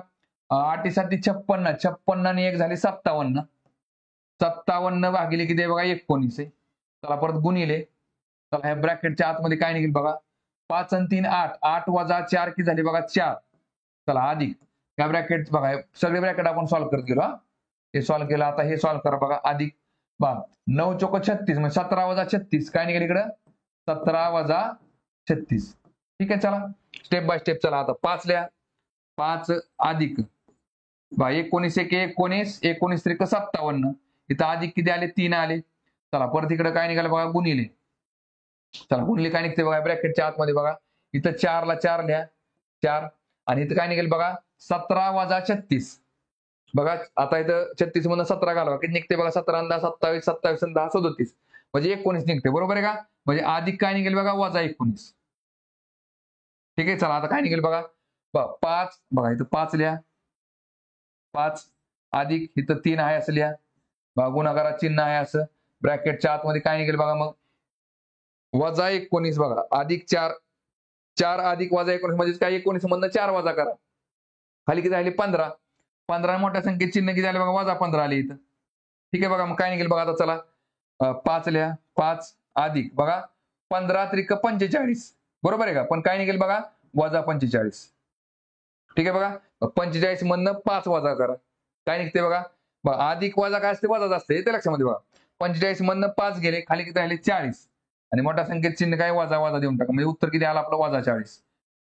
8 7 56. 56 आणि 1 झाले 57. 57 भागिले किती आहे बघा 19 आहे. चला परत गुणिले. चला ह्या ब्रॅकेटच्या आतमध्ये काय निघेल बघा. 5 आणि 3 8. 8 वजा 4 किती झाले बघा 4. चला अधिक. या ब्रॅकेट बघा सगळे ब्रॅकेट आपण सॉल्व्ह करत गेलो. हे सॉल्व्ह केलं. आता हे सॉल्व्ह करा बघा. अधिक 9 चोक 36 म्हणजे 17 वजा 36 काय निघेल इकडं 17 वजा 36. ठीक आहे. चला स्टेप बाय स्टेप. चला आता 5 लिहा. 5 अधिक 19 1 19 19 त्रिक 57. इथं अधिक किती आले 3 आले. चला परत इकडे काय निघालं बघा गुणिले. चला गुणिले काय निघते बघा ब्रॅकेटच्या आतमध्ये बघा. इथं 4 ला 4 लिहा 4 आणि इथं काय निघेल बघा 17 वजा 36. बघा आता इथं 36 मधून 17 घालवा किती निघते बघा 17 आणि 10 27 27 आणि 10 37 म्हणजे 19 निघते बरोबर आहे का. म्हणजे अधिक काय निघेल बघा वजा 19. ठीक आहे. चला आता काय निघेल बघा 5 बघा इथं 5 लिहा. 5 अधिक इथं 3 आहे असं लिहा. बघा गुणाकारात चिन्ह आहे असं. ब्रॅकेटच्या आतमध्ये काय निघेल बघा मग वजा 19 बघा अधिक 4. 4 अधिक वजा 19 म्हणजे काय 19 मधनं 4 वजा करा. खाली किती झाले 15. 15 मोठ्या संख्येत चिन्ह किती आले बघा वजा 15 आले इथं. ठीक आहे बघा मग काय निघेल बघा आता चला 5 लिहा. 5 अधिक बघा 15 त्रिक 45 बरोबर आहे का. पण काय निघेल बघा वजा 45. ठीक आहे बघा 45 मधनं 5 वजा करा. काय निघते बघा अधिक वजा काय असते वजाच असते. येते लक्षामध्ये बघा. 45 मधनं 5 गेले खाली किती राहिले 40 आणि मोठ्या संख्येत चिन्ह काय वजा वजा देऊन टाका. म्हणजे उत्तर किती आलं आपलं वजा 40.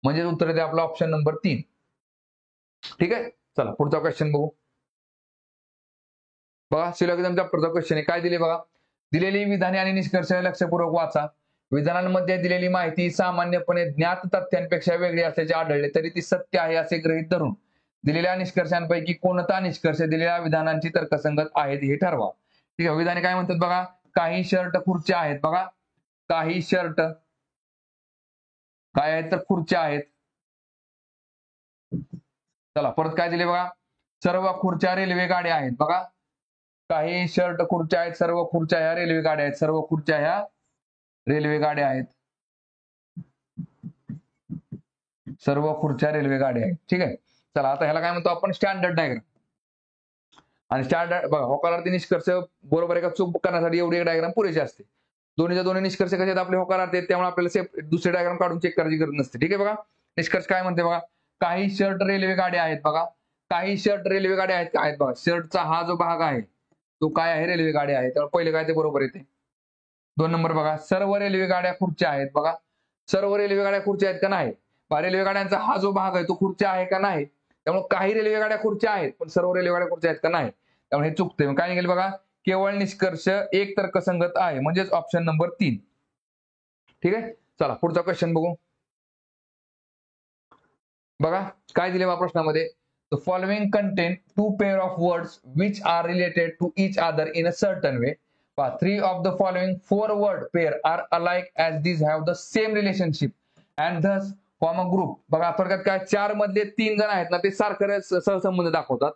म्हणजे उत्तर येते आपलं ऑप्शन नंबर 3. ठीक आहे. चला पुढचा क्वेश्चन बघू. बघा सिलोगिझम चॅप्टरचा क्वेश्चन आहे. काय दिले बघा. दिलेली विधाने आणि निष्कर्ष लक्षपूर्वक वाचा. विधानांमध्ये दिलेली माहिती सामान्यपणे ज्ञात तथ्यांपेक्षा वेगळी असल्याचे आढळले तरी ती सत्य आहे असे गृहीत धरून दिलेल्या निष्कर्षांपैकी कोणता निष्कर्ष दिलेल्या विधानांची तर्कसंगत आहेत हे ठरवा. ठीक आहे. विधाने काय म्हणतात बघा. काही शर्ट खुर्च्या आहेत बघा. काही शर्ट काय आहेत तर खुर्च्या आहेत. चला परत काय दिले बघा. सर्व खुर्च्या रेल्वे गाड्या आहेत बघा. काही शर्ट खुर्च्या आहेत. सर्व खुर्च्या ह्या रेल्वे गाड्या आहेत. सर्व खुर्च्या ह्या रेल्वे गाड्या आहेत. सर्व खुर्च्या रेल्वे गाड्या आहेत. ठीक आहे. चला आता ह्याला काय म्हणतो आपण स्टँडर्ड डायग्राम. आणि स्टँडर्ड बघा होकारार्थी निष्कर्ष बरोबर आहे का चूक करण्यासाठी एवढी एक डायग्राम पुरेशी असते. दोन्हीच्या दोन्ही निष्कर्ष कसे आहेत आपले होकारार्थी आहेत त्यामुळे आपल्याला दुसरे डायग्राम काढून चेक करायची गरज नसते. ठीक आहे. बघा निष्कर्ष काय म्हणते बघा, काही शर्ट रेल्वे गाड्या आहेत. बघा काही शर्ट रेल्वे गाड्या आहेत बघा. शर्टचा हा जो भाग आहे तो काय आहे, रेल्वे गाड्या आहे. त्यामुळे पहिले काय ते बरोबर येते. 2 नंबर बघा, सर्व रेल्वे गाड्या खुर्च्या आहेत. बघा सर्व रेल्वे गाड्या खुर्च्या आहेत का नाही. रेल्वे गाड्यांचा हा जो भाग आहे तो खुर्च्या आहे का नाही. त्यामुळे काही रेल्वे गाड्या खुर्च्या आहेत पण सर्व रेल्वे गाड्या खुर्च्या आहेत का नाही. त्यामुळे हे चुकते. काय निघेल बघा, केवळ निष्कर्ष एक तर्कसंगत आहे म्हणजेच ऑप्शन नंबर 3. ठीक आहे. चला पुढचा क्वेश्चन बघू. बघा काय दिले बा प्रश्नामध्ये, the following contain 2 pair of words which are related to each other in a certain way. 3 of the following 4 word pair are alike as these have the same relationship and thus form a group. बघा थोडक्यात काय 4 मधले 3 जण आहेत ना ते सारखे सहसंबंध दाखवतात.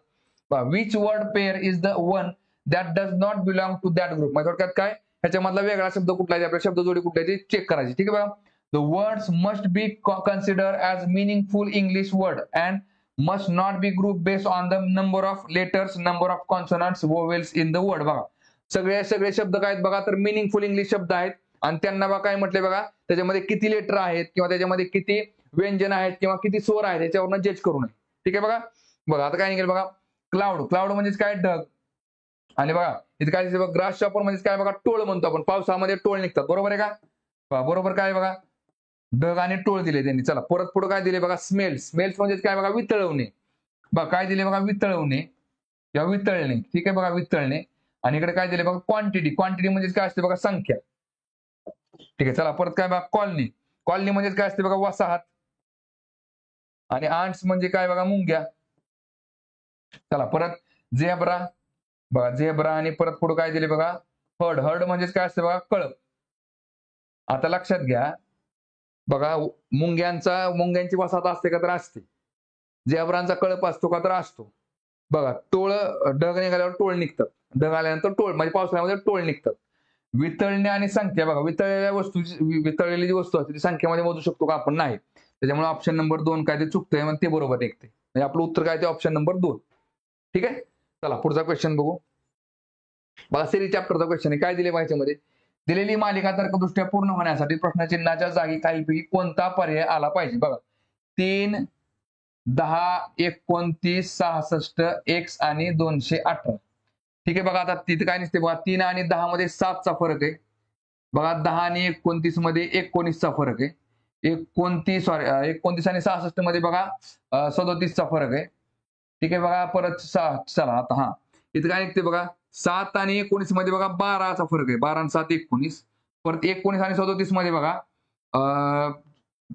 Which word pair is the one that does not belong to that group. थोडक्यात काय ह्याच्यामधला वेगळा शब्द कुठला आहे आपल्या शब्द जोडी कुठली चेक करायची. ठीक आहे बघा. The words must be consider as meaningful English word and must not be group based on the number of letters, number of consonants, vowels in the word. बघा सगळे शब्द काय आहेत बघा तर मिनिंगफुल इंग्लिश शब्द आहेत आणि त्यांना बघा काय म्हटले बघा त्याच्यामध्ये किती लेटर आहेत किंवा त्याच्यामध्ये किती व्यंजन आहेत किंवा किती स्वर आहेत याच्यावरनं जज करू नये. ठीक आहे. बघा आता काय निघेल बघा, क्लाउड. क्लाउड म्हणजेच काय ढग. आणि बघा इथे काय बघा ग्रास शॉपर म्हणजे काय बघा टोळ म्हणतो आपण. पावसामध्ये टोळ निघतात. बरोबर आहे का. बरोबर काय बघा ढग आणि टोळ दिले त्यांनी. चला परत पुढे काय दिले बघा, स्मेल्स. स्मेल्स म्हणजेच काय बघा वितळवणे. बघा काय दिले बघा वितळवणे किंवा वितळणे. ठीक आहे बघा वितळणे. आणि इकडे काय दिले बघा क्वांटिटी. क्वांटिटी म्हणजे काय असते बघा संख्या. ठीक आहे. चला परत काय बघा कॉलनी. कॉलनी म्हणजे काय असते बघा वसाहत. आणि आंट्स म्हणजे काय बघा मुंग्या. चला परत झेब्रा. बघा झेब्रा आणि परत पुढे काय दिले बघा हर्ड. हर्ड म्हणजे काय असते बघा कळप. आता लक्षात घ्या बघा मुंग्यांची वसाहत असते का तर असते. झेब्रांचा कळप असतो का तर असतो. बघा टोळ ढग निघाल्यावर टोळ निघतात. ढग आल्यानंतर टोळ म्हणजे पावसाळ्यामध्ये टोळ निघतात. वितळणे आणि संख्या. बघा वितळलेली जी वस्तू असते ती संख्येमध्ये मोजू शकतो का आपण नाही. त्याच्यामुळे ऑप्शन नंबर 2 काय ते चुकतंय मग ते बरोबर निघते. म्हणजे आपलं उत्तर काय ते ऑप्शन नंबर 2. ठीक आहे. चला पुढचा क्वेश्चन बघू. बघा सिरीज चॅप्टरचा क्वेश्चन आहे. काय दिले ह्याच्यामध्ये, दिलेली मालिका तर्कदृष्ट्या पूर्ण होण्यासाठी प्रश्नचिन्हाच्या जागी काहीपैकी कोणता पर्याय आला पाहिजे. बघा 3, 10, 29, 66, x आणि 218. ठीक आहे. बघा आता तिथे काय नसते बघा 3 आणि 10 मध्ये 7 चा फरक आहे. बघा 10 आणि 29 मध्ये 19 चा फरक आहे. 29 आणि 66 मध्ये बघा 37 चा फरक आहे. ठीक आहे. बघा परत चला आता इथे काय निघते बघा 7 आणि 19 मध्ये बघा 12 चा फरक आहे. 12 आणि 7 19. परत 19 आणि 37 मध्ये बघा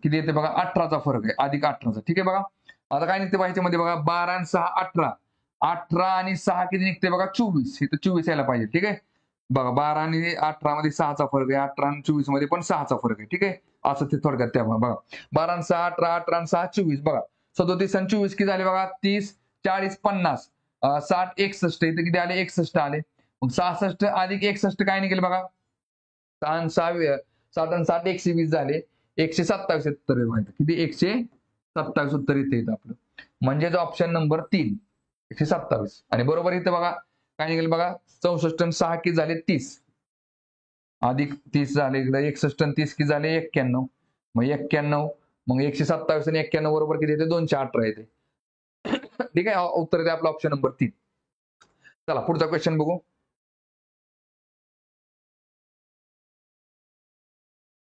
किती येते बघा 18 चा फरक आहे अधिक 18 चा. ठीक आहे. बघा आता काय निघते बघा ह्याच्यामध्ये बघा 12 आणि 6 18. 18 आणि 6 किती निघते बघा 24. इथं 24 यायला पाहिजे. ठीक आहे. बघा 12 आणि 18 मध्ये 6 चा फरक आहे. 18 आणि 24 मध्ये पण 6 चा फरक आहे. ठीक आहे. असं ते थोडक्यात त्या बघा 12 आणि 6 18, 18 आणि 6 24. बघा 37 आणि 24 किती झाले बघा 30, 40, 50, 60, 61. इथे किती आले 61 आले. मग 66 अधिक 61 काय निघेल बघा 6 आणि 7 120 झाले. 127 उत्तर आहे. किती 127 उत्तर इथे येतं आपलं. म्हणजेच ऑप्शन नंबर 3 127. आणि बरोबर इथे बघा काय निघेल बघा 64 आणि 6 किती झाले 30 अधिक 30 झाले. इकडे 61 आणि 30 किती झाले 91. मग 91 मग 127 आणि 91 बरोबर किती येते 218 येते. ठीक आहे. उत्तर येते आपलं ऑप्शन नंबर 3. चला पुढचा क्वेश्चन बघू.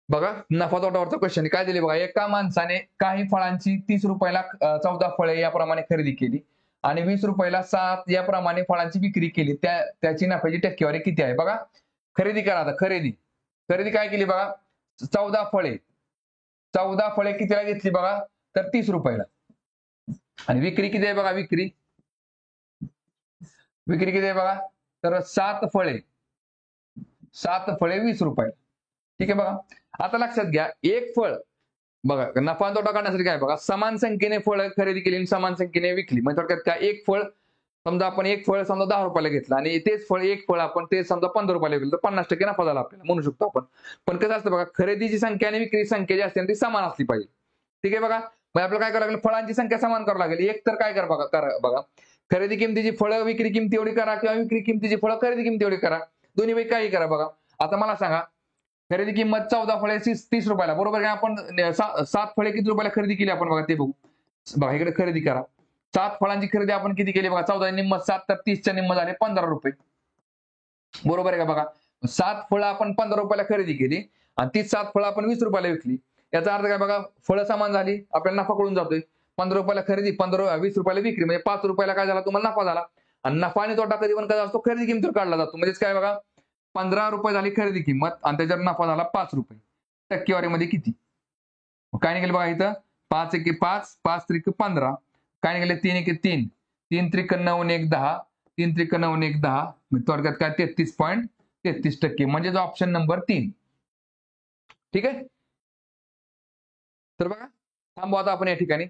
बघा नफा तोटावरचा क्वेश्चन काय दिले बघा, एका माणसाने काही फळांची 30 रुपयाला 14 फळे याप्रमाणे खरेदी केली आणि 20 रुपयाला 7 याप्रमाणे फळांची विक्री केली. त्याची नफ्याची टक्केवारी किती आहे. बघा खरेदी करा. आता खरेदी काय केली बघा 14 फळे कितीला घेतली बघा तर 30 रुपयाला. आणि विक्री किती आहे बघा विक्री किती आहे बघा तर 7 फळे 20 रुपये. ठीक आहे. बघा आता लक्षात घ्या एक फळ बघा नफा तोटा काढण्यासाठी काय बघा समान संख्येने फळ खरेदी केली आणि समान संख्येने विकली. म्हणजे थोडक्यात काय एक फळ समजा आपण एक फळ समजा 10 रुपयाला घेतलं आणि तेच फळ एक फळ आपण ते समजा 15 रुपयाला विकलं तर 50% नफा झाला आपल्याला म्हणू शकतो आपण. पण कसं असतं बघा खरेदीची संख्या आणि विक्री संख्या जी असते ती समान असली पाहिजे. ठीक आहे. बघा मग आपल्याला काय करावं लागेल, फळांची संख्या समान करावं लागेल. एक तर काय करा बघा, खरेदी किमतीची फळं विक्री किमती एवढी करा किंवा विक्री किमतीची फळं खरेदी किमती एवढी करा. दोन्ही पैकी काही करा बघा. आता मला सांगा, खरेदी किंमत 14 फळे 30 रुपयाला, बरोबर आहे. आपण 7 फळे किती रुपयाला खरेदी केली आपण बघा ते बघू. बघा इकडे खरेदी करा. 7 फळांची खरेदी आपण किती केली बघा, 14 निम्म 7 तर 30च्या निम्म झाले 15 रुपये. बरोबर आहे का बघा. 7 फळं आपण 15 रुपयाला खरेदी केली आणि ती 7 फळं आपण 20 रुपयाला विकली. याचा अर्थ काय बघा, फळं समान झाली, आपल्याला नफा कळून जातोय. 15 रुपयाला खरेदी, 20 रुपयाला विक्री, म्हणजे 5 रुपयाला काय झाला तुम्हाला नफा झाला. आणि नफा आणि तोटा कधी पण कसा असतो, खरेदी किमतीवर काढला जातो. म्हणजेच काय बघा, 15 रुपये झाली खरेदी किंमत आणि त्याच्यावर नफा झाला 5 रुपये. टक्केवारीमध्ये किती? काय निघेल बघा इथं, 5 एके 5, 5 त्रिक 15, काय निघेल 3 एके 3, 3 त्रिक 9 आणि 1 10, 3 त्रिक 9 आणि 1 10, थोडक्यात काय 33.33%, म्हणजे ऑप्शन नंबर 3. ठीक आहे. तर बघा थांबू आता आपण या ठिकाणी.